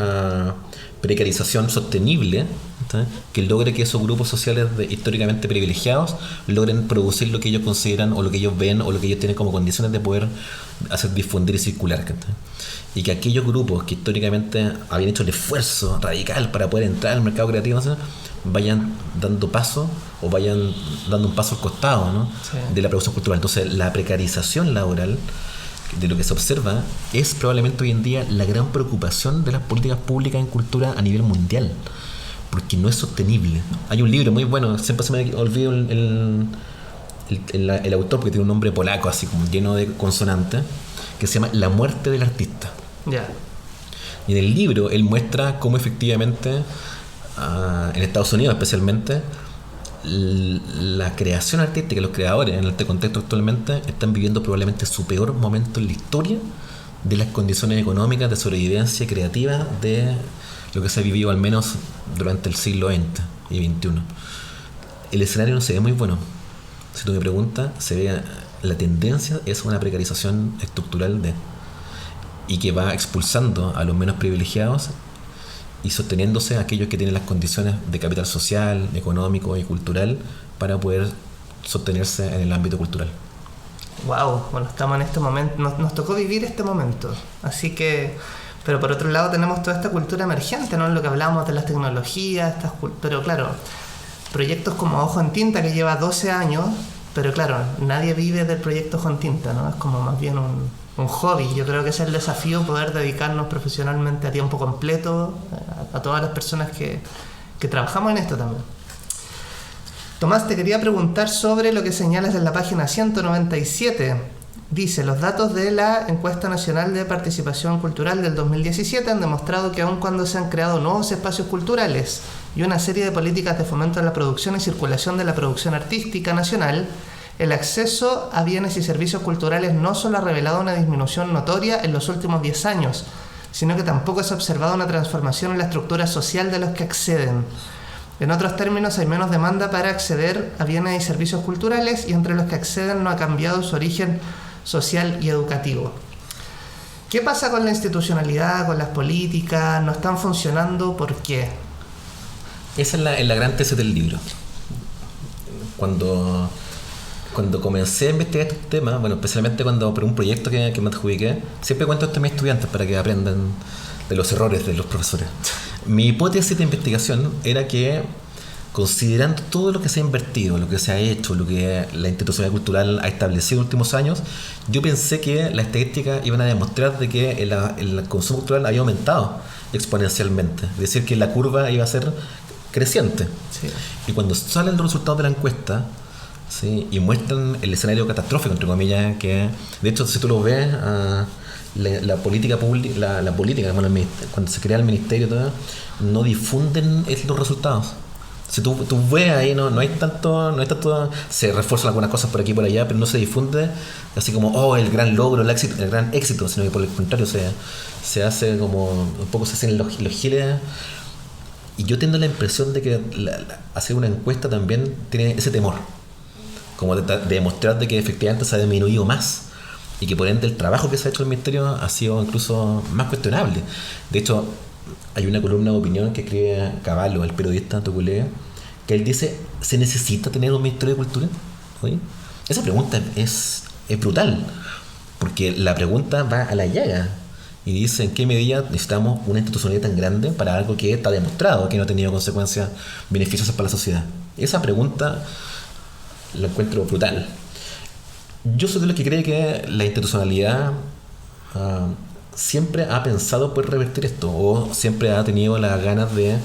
precarización sostenible, ¿sí? Que logre que esos grupos sociales históricamente privilegiados logren producir lo que ellos consideran o lo que ellos ven o lo que ellos tienen como condiciones de poder hacer difundir y circular, ¿sí? Y que aquellos grupos que históricamente habían hecho el esfuerzo radical para poder entrar al mercado creativo, ¿sí? vayan dando paso o vayan dando un paso al costado, ¿no? Sí. De la producción cultural. Entonces la precarización laboral de lo que se observa, es probablemente hoy en día la gran preocupación de las políticas públicas en cultura a nivel mundial, porque no es sostenible. Hay un libro muy bueno, siempre se me olvida el autor, porque tiene un nombre polaco así como lleno de consonantes, que se llama La muerte del artista. Ya. Y en el libro él muestra cómo efectivamente en Estados Unidos especialmente la creación artística, los creadores en este contexto actualmente están viviendo probablemente su peor momento en la historia de las condiciones económicas de sobrevivencia creativa de lo que se ha vivido al menos durante el siglo XX y XXI. El escenario no se ve muy bueno. Si tú me preguntas, se ve la tendencia es una precarización estructural y que va expulsando a los menos privilegiados y sosteniéndose a aquellos que tienen las condiciones de capital social, económico y cultural para poder sostenerse en el ámbito cultural. Wow, bueno, estamos en este momento, nos tocó vivir este momento, así que, pero por otro lado tenemos toda esta cultura emergente, ¿no? En lo que hablábamos de las tecnologías, pero claro, proyectos como Ojo en Tinta, que lleva 12 años, pero claro, nadie vive del proyecto Ojo en Tinta, ¿no? Es como más bien un hobby. Yo creo que ese es el desafío, poder dedicarnos profesionalmente a tiempo completo a todas las personas que trabajamos en esto también. Tomás, te quería preguntar sobre lo que señalas en la página 197. Dice, los datos de la Encuesta Nacional de Participación Cultural del 2017 han demostrado que aun cuando se han creado nuevos espacios culturales y una serie de políticas de fomento a la producción y circulación de la producción artística nacional, el acceso a bienes y servicios culturales no solo ha revelado una disminución notoria en los últimos 10 años, sino que tampoco se ha observado una transformación en la estructura social de los que acceden. En otros términos, hay menos demanda para acceder a bienes y servicios culturales y entre los que acceden no ha cambiado su origen social y educativo. ¿Qué pasa con la institucionalidad, con las políticas? ¿No están funcionando? ¿Por qué? Esa es la gran tesis del libro. Cuando comencé a investigar estos temas, bueno, especialmente por un proyecto que me adjudiqué, siempre cuento esto a mis estudiantes para que aprendan de los errores de los profesores. Mi hipótesis de investigación era que, considerando todo lo que se ha invertido, lo que se ha hecho, lo que la institucionalidad cultural ha establecido en los últimos años, yo pensé que las estadísticas iban a demostrar de que el consumo cultural había aumentado exponencialmente, es decir, que la curva iba a ser creciente. Sí. Y cuando salen los resultados de la encuesta, ¿sí? Y muestran el escenario catastrófico, entre comillas, que de hecho si tú lo ves, la política pública, la política, bueno, cuando se crea el ministerio todo, no difunden los resultados. Si tú ves ahí, no hay tanto, se refuerzan algunas cosas por aquí y por allá, pero no se difunde así como el gran logro, el gran éxito, sino que por el contrario se hace como un poco, se hacen los giles. Y yo tengo la impresión de que hacer una encuesta también tiene ese temor, como de demostrar de que efectivamente se ha disminuido más y que por ende el trabajo que se ha hecho en el ministerio ha sido incluso más cuestionable. De hecho, hay una columna de opinión que escribe Cavallo, el periodista toculea, que él dice, ¿se necesita tener un Ministerio de Cultura? ¿Oye? Esa pregunta es brutal, porque la pregunta va a la llaga y dice, ¿en qué medida necesitamos una institucionalidad tan grande para algo que está demostrado que no ha tenido consecuencias beneficiosas para la sociedad? Esa pregunta la encuentro brutal. Yo soy de los que cree que la institucionalidad siempre ha pensado poder revertir esto, o siempre ha tenido las ganas de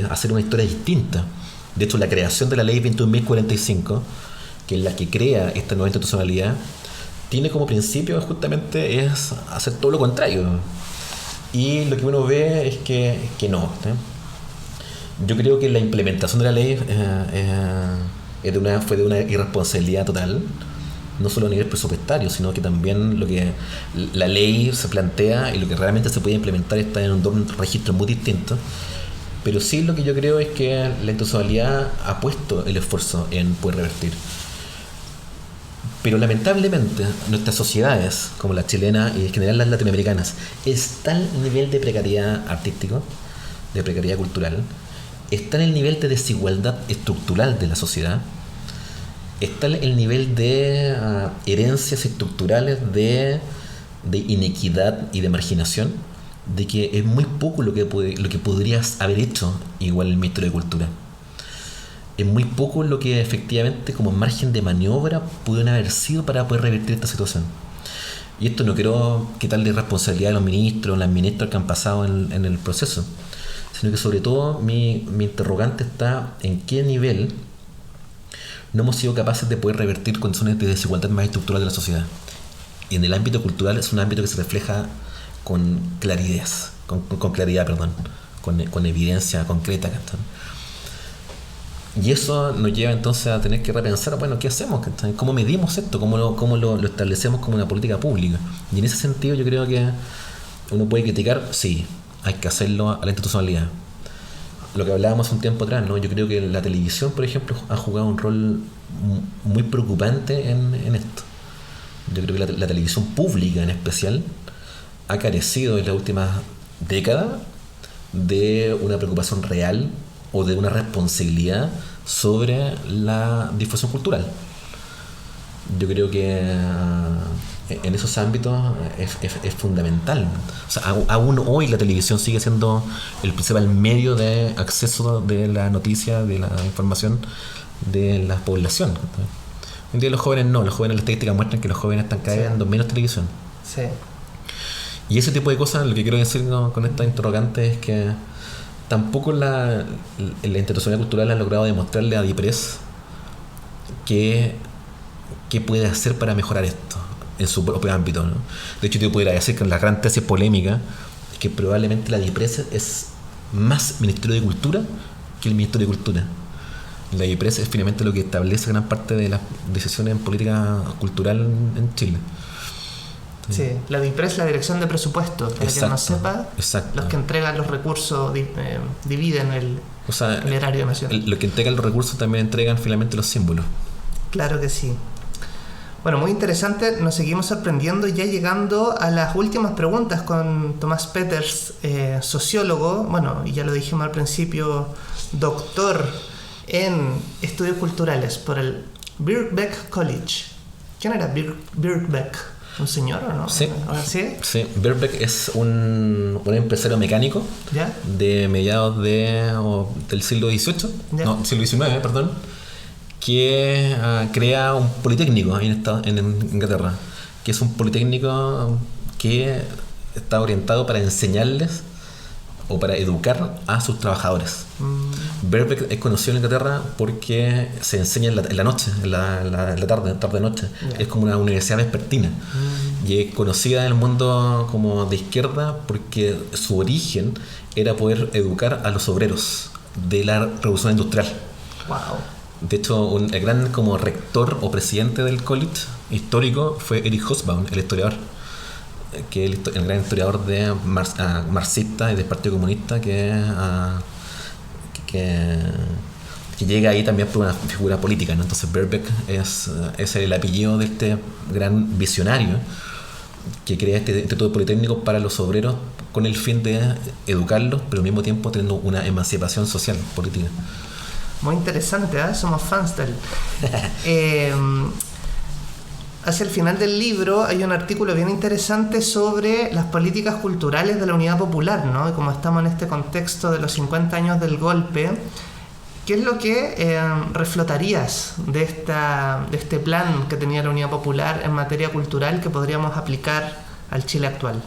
hacer una historia distinta. De hecho, la creación de la ley 21.045, que es la que crea esta nueva institucionalidad, tiene como principio justamente es hacer todo lo contrario. Y lo que uno ve es que no. Yo creo que la implementación de la ley fue de una irresponsabilidad total, no solo a nivel presupuestario, sino que también lo que la ley se plantea y lo que realmente se puede implementar está en un registro muy distinto. Pero sí, lo que yo creo es que la institucionalidad ha puesto el esfuerzo en poder revertir. Pero lamentablemente nuestras sociedades, como la chilena y en general las latinoamericanas, está el nivel de precariedad artístico, de precariedad cultural, está en el nivel de desigualdad estructural de la sociedad, está el nivel de herencias estructurales de inequidad y de marginación, de que es muy poco lo que podrías haber hecho igual el Ministerio de Cultura. Es muy poco lo que efectivamente como margen de maniobra pudieron haber sido para poder revertir esta situación. Y esto no quiero quitarle responsabilidad a los ministros, las ministras que han pasado en el proceso, sino que sobre todo mi interrogante está en qué nivel no hemos sido capaces de poder revertir condiciones de desigualdad más estructural de la sociedad. Y en el ámbito cultural es un ámbito que se refleja con claridad, con evidencia concreta. Y eso nos lleva entonces a tener que repensar, bueno, ¿qué hacemos? ¿Cómo medimos esto? ¿Cómo lo establecemos como una política pública? Y en ese sentido yo creo que uno puede criticar, sí, hay que hacerlo a la institucionalidad. Lo que hablábamos un tiempo atrás, ¿no? Yo creo que la televisión, por ejemplo, ha jugado un rol muy preocupante en esto. Yo creo que la televisión pública en especial ha carecido en las últimas décadas de una preocupación real o de una responsabilidad sobre la difusión cultural. Yo creo que en esos ámbitos es fundamental. O sea, aún hoy la televisión sigue siendo el principal medio de acceso de la noticia, de la información de la población. Hoy en día los jóvenes no, los jóvenes, las estadísticas muestran que los jóvenes están cada vez viendo menos televisión. Sí. Y ese tipo de cosas, lo que quiero decir con esta interrogante es que tampoco la institucionalidad cultural ha logrado demostrarle a DIPRES qué puede hacer para mejorar esto en su propio ámbito, ¿no? De hecho, yo podría decir que la gran tesis polémica es que probablemente la DIPRES es más Ministerio de Cultura que el Ministerio de Cultura. La DIPRES es finalmente lo que establece gran parte de las decisiones en política cultural en Chile. Sí, la DIPRES, la Dirección de Presupuestos, para quien no sepa, los que entregan los recursos dividen el erario nacional. Los que entregan los recursos también entregan finalmente los símbolos. Claro que sí. Bueno, muy interesante, nos seguimos sorprendiendo ya llegando a las últimas preguntas con Tomás Peters, sociólogo, bueno, y ya lo dijimos al principio, doctor en estudios culturales por el Birkbeck College. ¿Quién era Birkbeck? ¿Un señor o no? Sí. ¿Sí? Birkbeck es un empresario mecánico. ¿Ya? De mediados del siglo XVIII, ¿ya? No, siglo XIX, perdón, que crea un politécnico en Inglaterra, que es un politécnico que está orientado para enseñarles o para educar a sus trabajadores. Birkbeck es conocido en Inglaterra porque se enseña en la noche, en la tarde-noche. Yeah. Es como una universidad vespertina. Y es conocida en el mundo como de izquierda porque su origen era poder educar a los obreros de la revolución industrial. Wow. De hecho, el gran como rector o presidente del college histórico fue Erich Hobsbawm, el historiador, que es el gran historiador de marxista y del Partido Comunista que llega ahí también por una figura política, ¿no? Entonces Birkbeck es el apellido de este gran visionario que crea este instituto politécnico para los obreros con el fin de educarlos, pero al mismo tiempo teniendo una emancipación social, política. Muy interesante, ¿eh? Somos fans del... Hacia el final del libro hay un artículo bien interesante sobre las políticas culturales de la Unidad Popular, ¿no? Y como estamos en este contexto de los 50 años del golpe, ¿qué es lo que reflotarías de este plan que tenía la Unidad Popular en materia cultural que podríamos aplicar al Chile actual?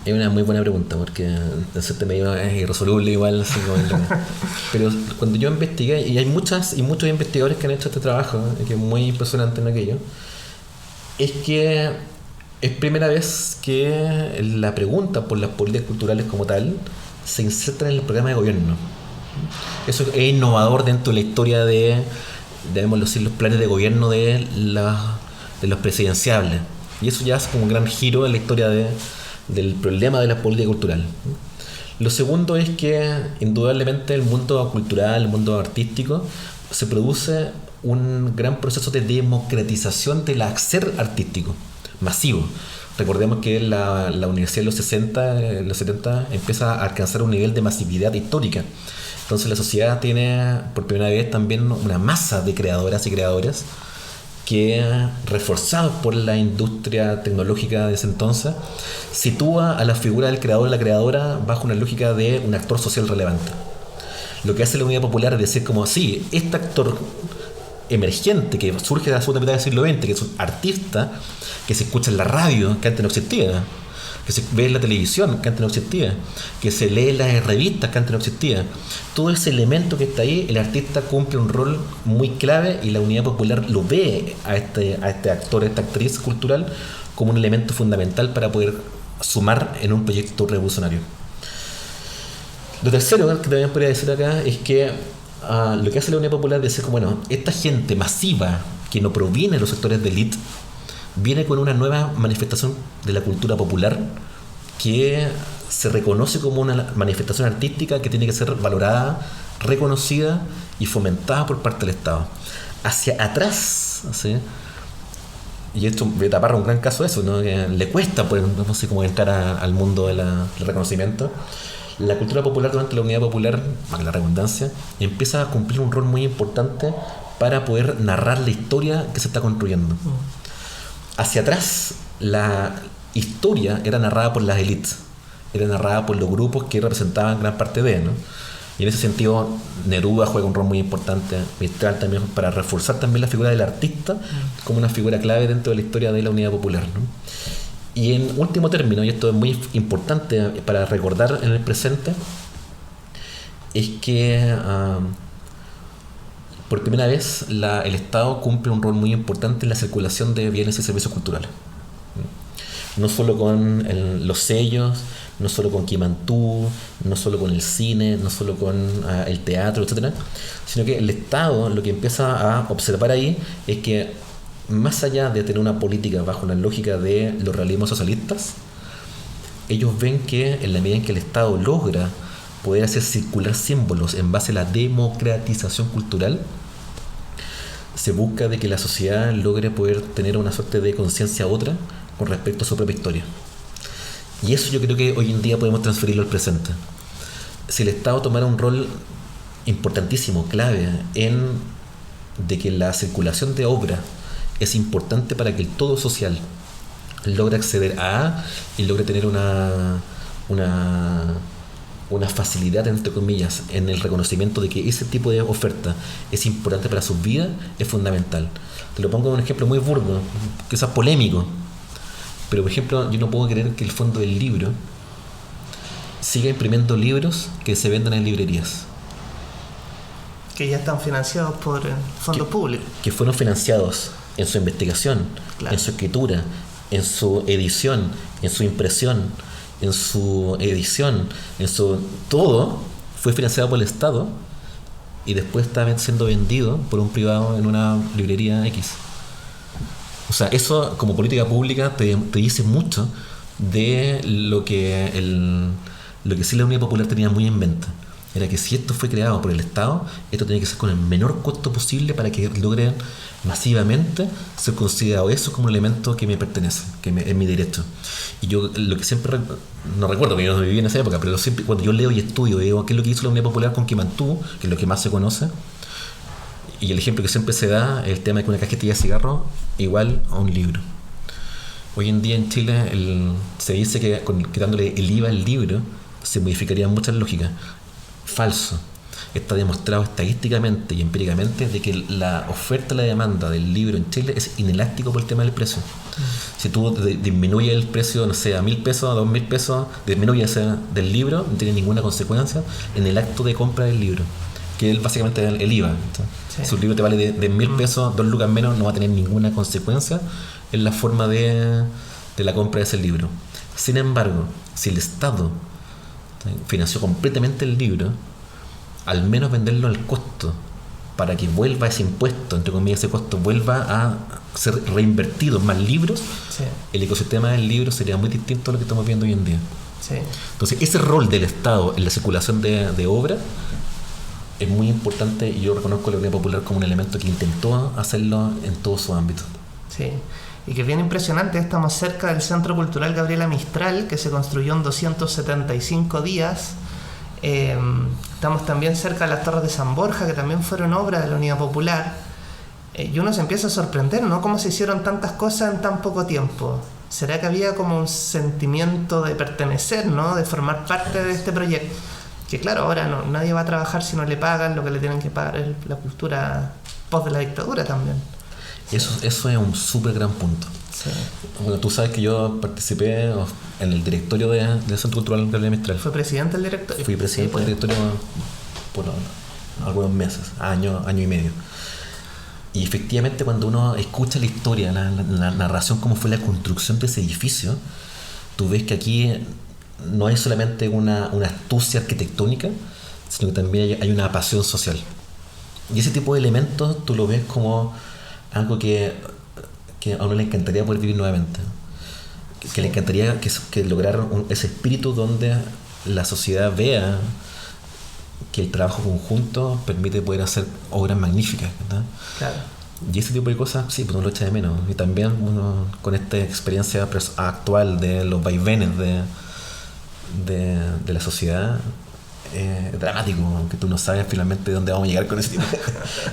Es una muy buena pregunta porque en cierta medida es irresoluble igual, así como pero cuando yo investigué, y hay muchos investigadores que han hecho este trabajo, que es muy impresionante en aquello, es que es primera vez que la pregunta por las políticas culturales como tal se inserta en el programa de gobierno. Eso es innovador dentro de la historia debemos decir, los planes de gobierno de los presidenciables, y eso ya hace como un gran giro en la historia del problema de la política cultural. Lo segundo es que indudablemente el mundo cultural, el mundo artístico, se produce un gran proceso de democratización del hacer artístico masivo. Recordemos que la universidad en los 70 empieza a alcanzar un nivel de masividad histórica. Entonces la sociedad tiene por primera vez también una masa de creadoras y creadores que, reforzados por la industria tecnológica de ese entonces, sitúa a la figura del creador y la creadora bajo una lógica de un actor social relevante. Lo que hace la Unidad Popular es decir como, sí, este actor emergente que surge de la segunda mitad del siglo XX, que es un artista que se escucha en la radio, que antes no existía, que se ve en la televisión, que antes no existía, que se lee en las revistas, que antes no existía. Todo ese elemento que está ahí, el artista cumple un rol muy clave y la Unidad Popular lo ve a este actor, a esta actriz cultural como un elemento fundamental para poder sumar en un proyecto revolucionario. Lo tercero que también podría decir acá es que lo que hace la Unidad Popular es decir, como, bueno, esta gente masiva que no proviene de los sectores de élite viene con una nueva manifestación de la cultura popular que se reconoce como una manifestación artística que tiene que ser valorada, reconocida y fomentada por parte del Estado. Hacia atrás, ¿sí? Y esto Beta Parra es un gran caso de eso, ¿no? Que le cuesta, pues, no sé cómo entrar al mundo del reconocimiento. La cultura popular durante la Unidad Popular, para la redundancia, empieza a cumplir un rol muy importante para poder narrar la historia que se está construyendo. Hacia atrás, la historia era narrada por las élites, era narrada por los grupos que representaban gran parte de, ¿no? Y en ese sentido, Neruda juega un rol muy importante, Mistral también, para reforzar también la figura del artista como una figura clave dentro de la historia de la Unidad Popular, ¿no? Y en último término, y esto es muy importante para recordar en el presente, es que por primera vez el Estado cumple un rol muy importante en la circulación de bienes y servicios culturales. No solo con los sellos, no solo con Quimantú, no solo con el cine, no solo con el teatro, etcétera, sino que el Estado lo que empieza a observar ahí es que más allá de tener una política bajo la lógica de los realismos socialistas, ellos ven que en la medida en que el Estado logra poder hacer circular símbolos en base a la democratización cultural, se busca de que la sociedad logre poder tener una suerte de conciencia otra con respecto a su propia historia. Y eso yo creo que hoy en día podemos transferirlo al presente. Si el Estado tomara un rol importantísimo, clave, en de que la circulación de obra es importante para que el todo social logre acceder a y logre tener una facilidad, entre comillas, en el reconocimiento de que ese tipo de oferta es importante para sus vidas, es fundamental. Te lo pongo como un ejemplo muy burdo, quizás polémico, pero por ejemplo, yo no puedo creer que el Fondo del Libro siga imprimiendo libros que se vendan en librerías. Que ya están financiados por fondos públicos. Que fueron financiados en su investigación, claro, en su escritura, en su edición, en su impresión, en su edición, en su... Todo fue financiado por el Estado y después está siendo vendido por un privado en una librería X. O sea, eso como política pública te dice mucho de lo que sí la Unidad Popular tenía muy en mente. Era que si esto fue creado por el Estado, esto tiene que ser con el menor costo posible para que logren masivamente ser considerado eso como un elemento que me pertenece, es mi derecho. Y yo lo que siempre, no recuerdo que yo no viví en esa época, pero siempre cuando yo leo y estudio, digo, ¿qué es lo que hizo la Unidad Popular con Quimantú? Que es lo que más se conoce. Y el ejemplo que siempre se da es el tema de que una cajetilla de cigarro igual a un libro. Hoy en día en Chile se dice que quitándole el IVA al libro se modificarían muchas lógicas. Falso. Está demostrado estadísticamente y empíricamente de que la oferta y la demanda del libro en Chile es inelástico por el tema del precio. Si tú disminuyes el precio, no sé, a 1.000 pesos, a 2.000 pesos, disminuyes del libro, no tiene ninguna consecuencia en el acto de compra del libro, que es básicamente el IVA. Sí. Si un libro te vale de 1.000 pesos, 2 lucas menos, no va a tener ninguna consecuencia en la forma de la compra de ese libro. Sin embargo, si el Estado financió completamente el libro, al menos venderlo al costo para que vuelva ese impuesto, entre comillas, ese costo vuelva a ser reinvertido en más libros, sí, el ecosistema del libro sería muy distinto a lo que estamos viendo hoy en día. Sí. Entonces ese rol del Estado en la circulación de obra es muy importante y yo reconozco a la Unidad Popular como un elemento que intentó hacerlo en todos sus ámbitos. Sí. Y que es bien impresionante, estamos cerca del Centro Cultural Gabriela Mistral, que se construyó en 275 días. Estamos también cerca de las Torres de San Borja, que también fueron obra de la Unidad Popular. Y uno se empieza a sorprender, ¿no? Cómo se hicieron tantas cosas en tan poco tiempo. ¿Será que había como un sentimiento de pertenecer, ¿no? De formar parte de este proyecto? Que claro, ahora nadie va a trabajar si no le pagan, lo que le tienen que pagar es la cultura post de la dictadura también. Eso es un súper gran punto. Sí. Bueno, tú sabes que yo participé en el directorio del Centro Cultural Gabriela Mistral. ¿Fue presidente del directorio? Fui presidente del directorio por algunos meses, año y medio. Y efectivamente cuando uno escucha la historia, la narración, cómo fue la construcción de ese edificio, tú ves que aquí no hay solamente una astucia arquitectónica, sino que también hay una pasión social. Y ese tipo de elementos tú lo ves como algo que a uno le encantaría poder vivir nuevamente. Que le encantaría que lograr ese espíritu donde la sociedad vea que el trabajo conjunto permite poder hacer obras magníficas, ¿verdad? Claro. Y ese tipo de cosas, sí, pues uno lo echa de menos. Y también uno, con esta experiencia actual de los vaivenes de la sociedad, es dramático, aunque tú no sabes finalmente dónde vamos a llegar con ese tipo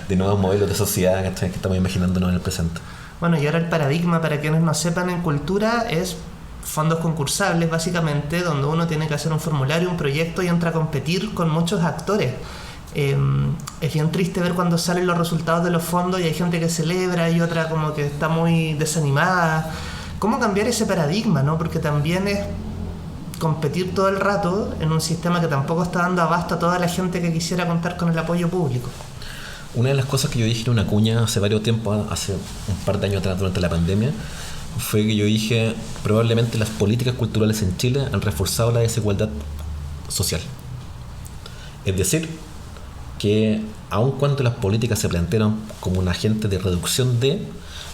de nuevos modelos de sociedad que estamos imaginándonos en el presente. Bueno, y ahora el paradigma, para quienes no sepan, en cultura es fondos concursables, básicamente, donde uno tiene que hacer un formulario, un proyecto y entra a competir con muchos actores. Es bien triste ver cuando salen los resultados de los fondos y hay gente que celebra y otra como que está muy desanimada. ¿Cómo cambiar ese paradigma, no? Porque también es competir todo el rato en un sistema que tampoco está dando abasto a toda la gente que quisiera contar con el apoyo público. Una de las cosas que yo dije en una cuña hace varios tiempos, hace un par de años atrás durante la pandemia, fue que yo dije, probablemente las políticas culturales en Chile han reforzado la desigualdad social. Es decir, que aun cuando las políticas se plantearon como un agente de reducción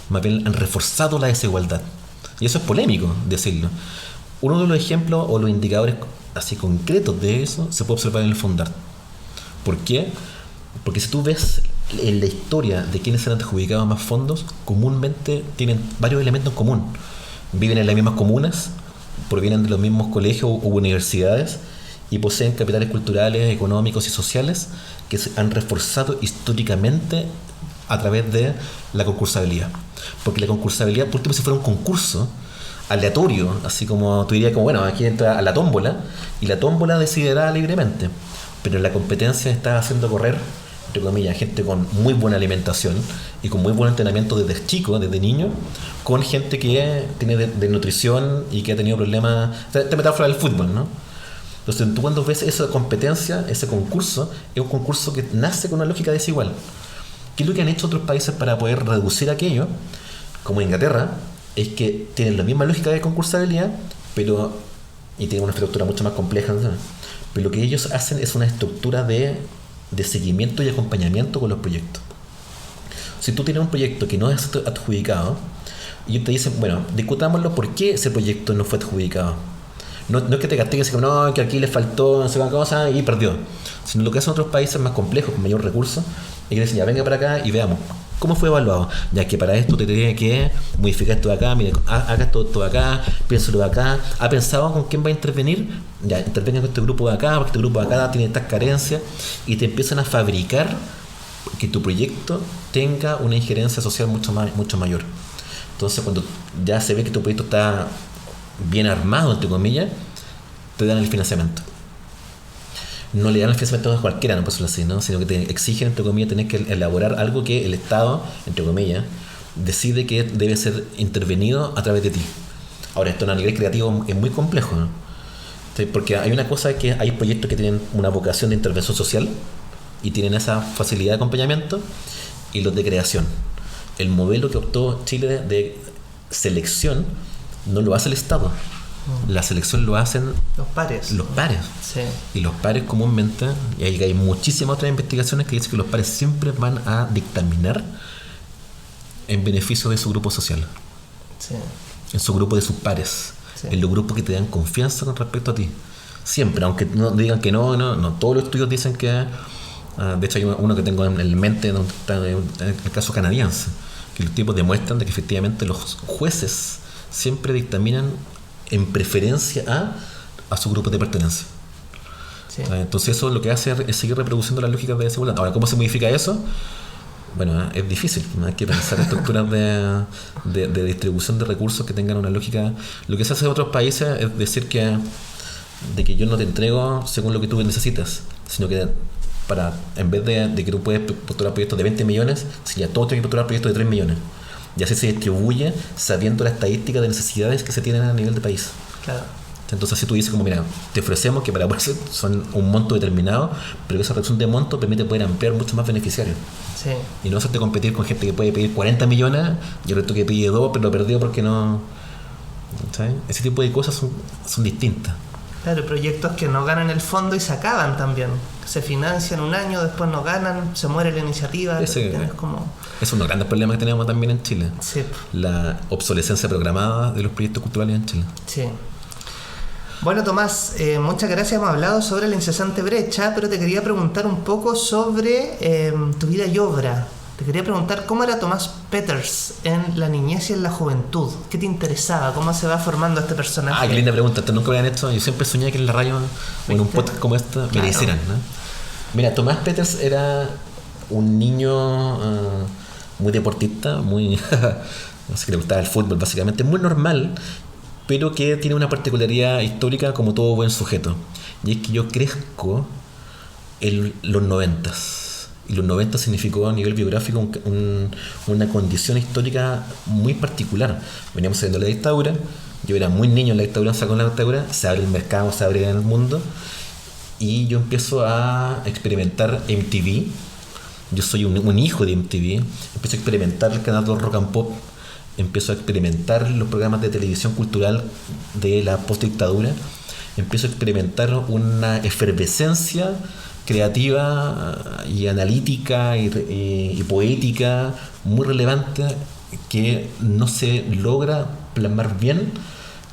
más bien han reforzado la desigualdad. Y eso es polémico decirlo. Uno de los ejemplos o los indicadores así concretos de eso se puede observar en el Fondart. ¿Por qué? Porque si tú ves en la historia de quienes se han adjudicado más fondos, comúnmente tienen varios elementos en común. Viven en las mismas comunas, provienen de los mismos colegios u universidades y poseen capitales culturales, económicos y sociales que se han reforzado históricamente a través de la concursabilidad. Porque la concursabilidad, por último, si fuera un concurso aleatorio, así como tú dirías, como bueno, aquí entra a la tómbola y la tómbola decidirá libremente, pero la competencia está haciendo correr, entre comillas, gente con muy buena alimentación y con muy buen entrenamiento desde chico, desde niño, con gente que tiene de nutrición y que ha tenido problemas. Esta metáfora del fútbol, ¿no? Entonces tú cuando ves esa competencia, ese concurso, es un concurso que nace con una lógica desigual. ¿Qué es lo que han hecho otros países para poder reducir aquello? Como Inglaterra, es que tienen la misma lógica de concursabilidad, y tienen una estructura mucho más compleja, ¿no? Pero lo que ellos hacen es una estructura de seguimiento y acompañamiento con los proyectos. Si tú tienes un proyecto que no es adjudicado, y ellos te dicen, bueno, discutámoslo por qué ese proyecto no fue adjudicado. No es que te castiguen como, no, que aquí le faltó no sé qué cosa y perdió. Sino lo que hacen otros países más complejos, con mayor recursos, es que dicen, ya venga para acá y veamos cómo fue evaluado. Ya que para esto te tiene que modificar esto de acá, mire, haga esto de acá, piénsalo de acá. ¿Ha pensado con quién va a intervenir? Ya, intervenga con este grupo de acá, porque este grupo de acá tiene estas carencias, y te empiezan a fabricar que tu proyecto tenga una injerencia social mucho mayor. Entonces, cuando ya se ve que tu proyecto está bien armado, entre comillas, te dan el financiamiento. No le dan el financiamiento a cualquiera, no puedo decirlo así, ¿no? Sino que te exigen, entre comillas, tener que elaborar algo que el Estado, entre comillas, decide que debe ser intervenido a través de ti. Ahora, esto a nivel creativo es muy complejo, ¿no? Porque hay una cosa que hay proyectos que tienen una vocación de intervención social y tienen esa facilidad de acompañamiento, y los de creación. El modelo que optó Chile de selección no lo hace el Estado. La selección lo hacen los pares. Sí. Y los pares comúnmente, y hay muchísimas otras investigaciones que dicen que los pares siempre van a dictaminar en beneficio de su grupo social. Sí. En su grupo de sus pares. Sí. En los grupos que te dan confianza con respecto a ti. Siempre, aunque no digan que no, todos los estudios dicen que de hecho hay uno que tengo en mente en el caso canadiense, que los tipos demuestran de que efectivamente los jueces siempre dictaminan en preferencia a su grupo de pertenencia. Sí. Entonces eso lo que hace es seguir reproduciendo las lógicas de desigualdad. Ahora, ¿cómo se modifica eso? Bueno, es difícil. Hay que pensar estructuras de distribución de recursos que tengan una lógica. Lo que se hace en otros países es decir que yo no te entrego según lo que tú necesitas, sino que para, en vez de que tú puedes postular proyectos de 20 millones, si ya todos tienen que postular proyectos de 3 millones. Y así se distribuye sabiendo la estadística de necesidades que se tienen a nivel de país. Claro. Entonces así tú dices como, mira, te ofrecemos que para poder hacer son un monto determinado, pero que esa reducción de monto permite poder ampliar mucho más beneficiarios. Sí. Y no hacerte competir con gente que puede pedir 40 millones y el resto que pide 2, pero lo perdió porque no... ¿sabes? Ese tipo de cosas son distintas. Claro, proyectos que no ganan el fondo y se acaban también. Se financian un año, después no ganan, se muere la iniciativa. Es uno de los grandes problemas que tenemos también en Chile. Sí. La obsolescencia programada de los proyectos culturales en Chile. Sí. Bueno, Tomás, muchas gracias. Hemos hablado sobre la incesante brecha, pero te quería preguntar un poco sobre tu vida y obra. Te quería preguntar cómo era Tomás Peters en la niñez y en la juventud. ¿Qué te interesaba? ¿Cómo se va formando este personaje? Ah, qué linda pregunta. Esto nunca lo habían hecho. Yo siempre soñé que en la radio o en un podcast como este me la hicieran, ¿no? Mira, Tomás Peters era un niño muy deportista, muy... no sé, que le gustaba el fútbol, básicamente, muy normal, pero que tiene una particularidad histórica como todo buen sujeto. Y es que yo crezco en los 90s. Y los 90 significó a nivel biográfico una condición histórica muy particular. Veníamos saliendo de la dictadura, yo era muy niño en la dictadura, saco la dictadura, se abre el mercado, se abre el mundo, y yo empiezo a experimentar MTV. Yo soy un hijo de MTV, empiezo a experimentar el canal de Rock and Pop, empiezo a experimentar los programas de televisión cultural de la postdictadura, empiezo a experimentar una efervescencia creativa y analítica y poética muy relevante que no se logra plasmar bien,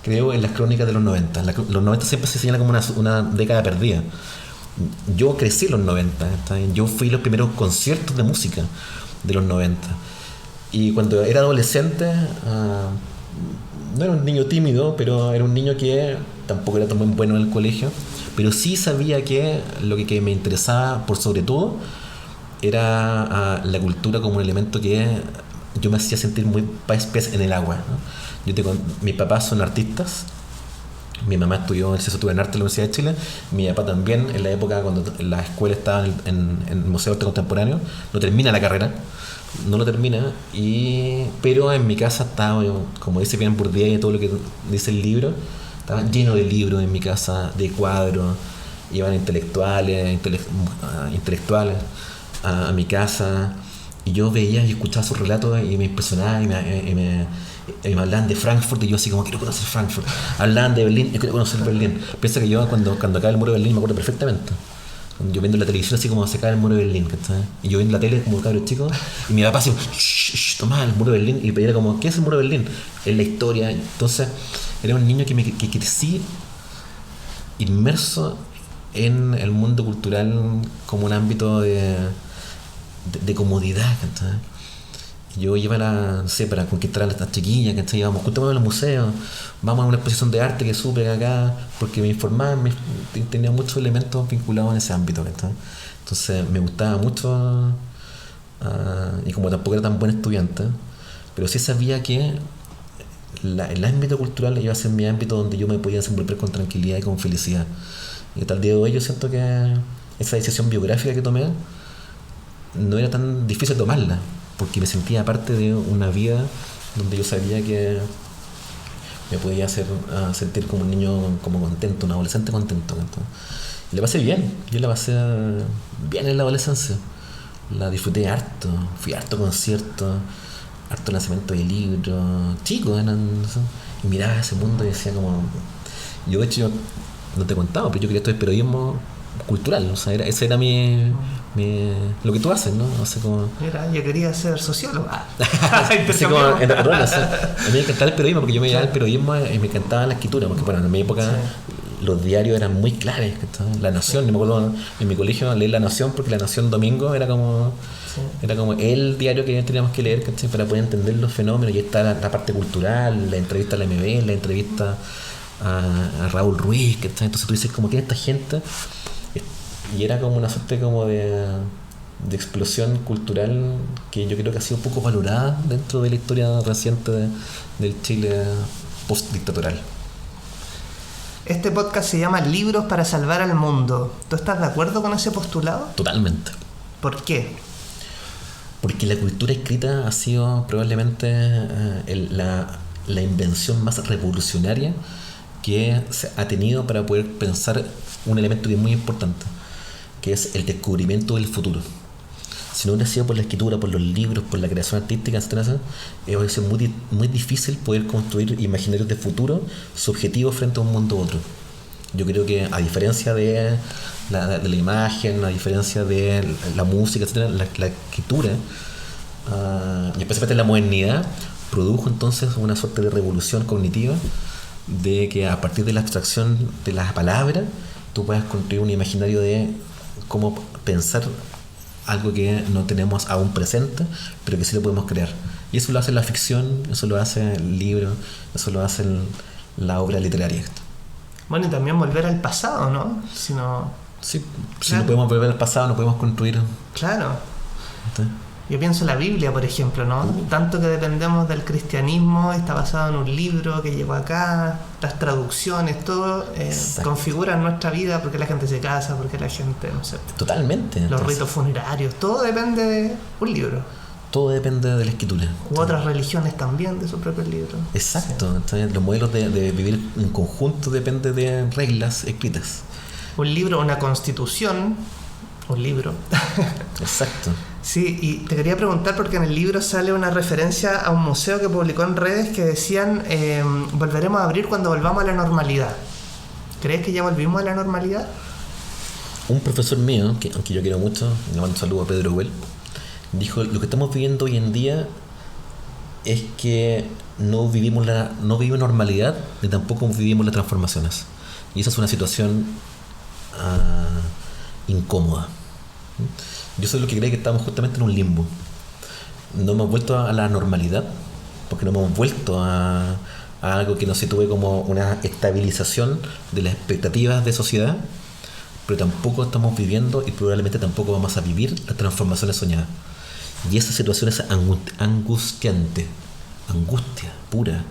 creo, en las crónicas de los 90. Los 90 siempre se señala como una década perdida. Yo crecí en los 90, yo fui a los primeros conciertos de música de los 90. Y cuando era adolescente, no era un niño tímido, pero era un niño que tampoco era tan bueno en el colegio, pero sí sabía que lo que me interesaba por sobre todo era la cultura como un elemento que yo me hacía sentir muy pez en el agua, ¿no? Mis papás son artistas. Mi mamá estudió licenciatura en arte en la Universidad de Chile. Mi papá también, en la época cuando la escuela estaba en el Museo de Arte Contemporáneo, no termina la carrera, no lo termina, pero en mi casa estaba, como dice bien Bourdieu y todo lo que dice el libro, estaba lleno de libros en mi casa, de cuadros. Iban intelectuales a mi casa, y yo veía y escuchaba sus relatos y me impresionaba y me hablaban de Frankfurt y yo así como quiero conocer Frankfurt. Hablaban de Berlín, yo quiero conocer Berlín. Piensa que yo cuando acaba el muro de Berlín me acuerdo perfectamente. Yo viendo la televisión así como se cae el muro de Berlín, ¿sabes? Y yo viendo la tele como cabros chicos, y mi papá así, tomá el muro de Berlín, y era como, ¿qué es el muro de Berlín? Es la historia. Entonces era un niño que crecí inmerso en el mundo cultural como un ámbito de comodidad, ¿sabes? Yo iba no sé, para conquistar a las chiquillas, que íbamos justo a los museos, vamos a una exposición de arte que supe acá, porque me informaban, tenía muchos elementos vinculados en ese ámbito, ¿sabes? Entonces me gustaba mucho, y como tampoco era tan buen estudiante, pero sí sabía que el ámbito cultural iba a ser mi ámbito donde yo me podía desenvolver con tranquilidad y con felicidad. Y hasta el día de hoy yo siento que esa decisión biográfica que tomé no era tan difícil tomarla, porque me sentía parte de una vida donde yo sabía que me podía hacer sentir como un niño como contento, un adolescente contento. Y la pasé bien, yo la pasé bien en la adolescencia, la disfruté harto, fui a harto conciertos, harto lanzamiento de libros, chicos, y miraba ese mundo y decía como... Yo de hecho, no te contaba, pero yo quería estudiar periodismo cultural, o sea, ese era lo que tú haces, ¿no? O sea, como... Mira, yo quería ser sociólogo. Así como, o sea, a mí me encantaba el periodismo porque yo me llevaba el periodismo y me encantaba la escritura, porque bueno, en mi época los diarios eran muy claves, La Nación, yo me acuerdo en mi colegio leer La Nación, porque La Nación domingo era como el diario que teníamos que leer, ¿cachai? Para poder entender los fenómenos. Y está la parte cultural, la entrevista a la MB, la entrevista a Raúl Ruiz, ¿cachai? Entonces tú dices como tiene esta gente, y era como una suerte como de explosión cultural que yo creo que ha sido poco valorada dentro de la historia reciente del Chile post-dictatorial. Este podcast se llama Libros para salvar al mundo. ¿Tú estás de acuerdo con ese postulado? Totalmente. ¿Por qué? Porque la cultura escrita ha sido probablemente la invención más revolucionaria que se ha tenido para poder pensar un elemento que es muy importante, que es el descubrimiento del futuro. Si no hubiera sido por la escritura, por los libros, por la creación artística, etc., hubiera sido muy difícil poder construir imaginarios de futuro subjetivos frente a un mundo u otro. Yo creo que, a diferencia de la imagen, a diferencia de la música, etc., la escritura, y especialmente la modernidad, produjo entonces una suerte de revolución cognitiva, de que a partir de la abstracción de las palabras tú puedas construir un imaginario de cómo pensar algo que no tenemos aún presente, pero que sí lo podemos crear. Y eso lo hace la ficción, eso lo hace el libro, eso lo hace la obra literaria. Bueno, y también volver al pasado, ¿no? Sí, claro. Si no podemos volver al pasado, no podemos construir. Claro. ¿Sí? Yo pienso en la Biblia, por ejemplo, ¿no? Tanto que dependemos del cristianismo, está basado en un libro que llegó acá, las traducciones, todo configuran nuestra vida, porque la gente se casa, porque la gente, no sé. Totalmente. Los ritos funerarios, todo depende de un libro. Todo depende de la escritura. U otras religiones también de su propio libro. Exacto. Sí. Entonces, los modelos de vivir en conjunto dependen de reglas escritas. Un libro, una constitución, un libro. Exacto. Sí, y te quería preguntar porque en el libro sale una referencia a un museo que publicó en redes que decían volveremos a abrir cuando volvamos a la normalidad. ¿Crees que ya volvimos a la normalidad? Un profesor mío, que aunque yo quiero mucho, le mando un saludo a Pedro Huel, dijo: lo que estamos viviendo hoy en día es que no vivimos normalidad, ni tampoco vivimos las transformaciones. Y esa es una situación incómoda. Yo soy lo que cree que estamos justamente en un limbo. No hemos vuelto a la normalidad, porque no hemos vuelto a algo que nos sitúe como una estabilización de las expectativas de sociedad, pero tampoco estamos viviendo y probablemente tampoco vamos a vivir las transformaciones soñadas. Y esa situación es angustiante, angustia pura.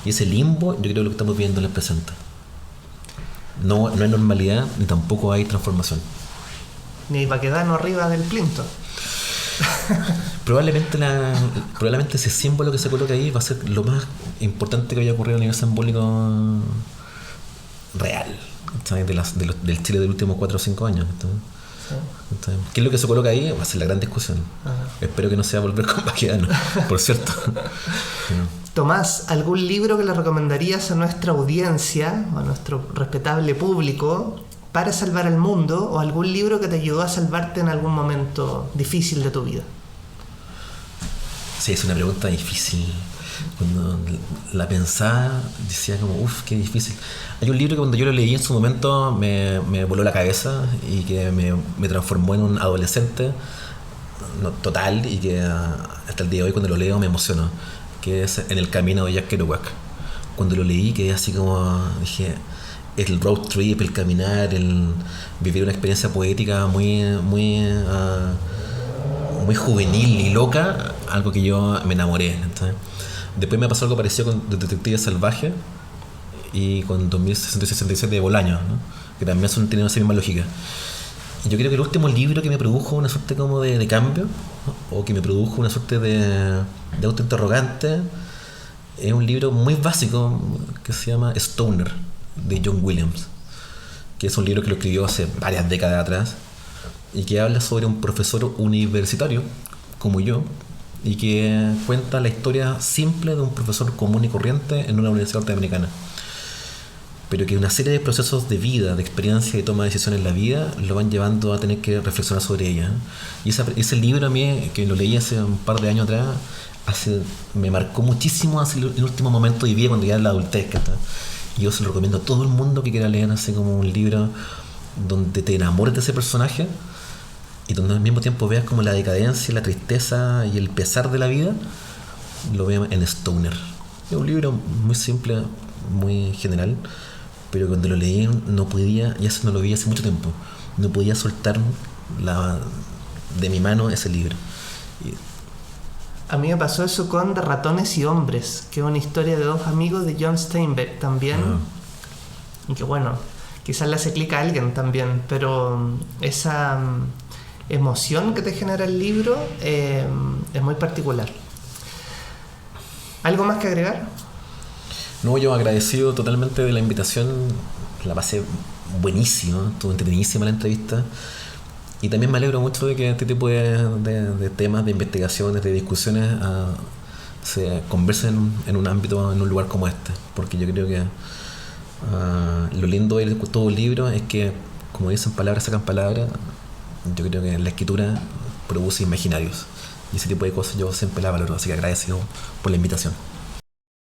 Y ese limbo yo creo que lo que estamos viviendo en el presente. No hay normalidad ni tampoco hay transformación. Ni Baquedano arriba del plinto. Probablemente ese símbolo que se coloca ahí va a ser lo más importante que haya ocurrido a nivel simbólico real, ¿sabes? Del Chile de los últimos 4 o 5 años. Entonces, ¿qué es lo que se coloca ahí? Va a ser la gran discusión. Espero que no sea volver con Baquedano, por cierto. Tomás, ¿algún libro que le recomendarías a nuestra audiencia o a nuestro respetable público para salvar al mundo, o algún libro que te ayudó a salvarte en algún momento difícil de tu vida? Sí, es una pregunta difícil. Cuando la pensaba, decía como, qué difícil. Hay un libro que cuando yo lo leí en su momento me voló la cabeza y que me transformó en un adolescente total, y que hasta el día de hoy cuando lo leo me emociono, que es En el camino de Jack Kerouac. Cuando lo leí quedé así como, dije, el road trip, el caminar, el vivir una experiencia poética muy juvenil y loca, algo que yo me enamoré. Entonces, después me pasó algo parecido con Detective Salvaje y con 2667 de Bolaños, ¿no? Que también tienen esa misma lógica. Y yo creo que el último libro que me produjo una suerte como de cambio, ¿no? O que me produjo una suerte de autointerrogante, es un libro muy básico que se llama Stoner, de John Williams, que es un libro que lo escribió hace varias décadas atrás y que habla sobre un profesor universitario como yo, y que cuenta la historia simple de un profesor común y corriente en una universidad norteamericana, pero que una serie de procesos de vida, de experiencia y toma de decisiones en la vida lo van llevando a tener que reflexionar sobre ella. Y ese libro, a mí, que lo leí hace un par de años atrás, me marcó muchísimo hacia el último momento de vida, cuando ya en la adultez, que está. Y yo se lo recomiendo a todo el mundo que quiera leer así como un libro donde te enamores de ese personaje y donde al mismo tiempo veas como la decadencia, la tristeza y el pesar de la vida. Lo veo en Stoner. Es un libro muy simple, muy general, pero cuando lo leí no podía, ya no lo vi hace mucho tiempo, no podía soltar de mi mano ese libro. A mí me pasó eso con De ratones y hombres, que es una historia de dos amigos de John Steinbeck también. y que bueno, quizás le hace clic a alguien también, pero esa emoción que te genera el libro es muy particular. ¿Algo más que agregar? No, yo agradecido totalmente de la invitación, la pasé buenísimo, estuvo entretenidísima la entrevista. Y también me alegro mucho de que este tipo de temas, de investigaciones, de discusiones se conversen en un ámbito, en un lugar como este. Porque yo creo que lo lindo de todo libro es que, como dicen, palabras sacan palabras. Yo creo que la escritura produce imaginarios. Y ese tipo de cosas yo siempre la valoro. Así que agradecido por la invitación.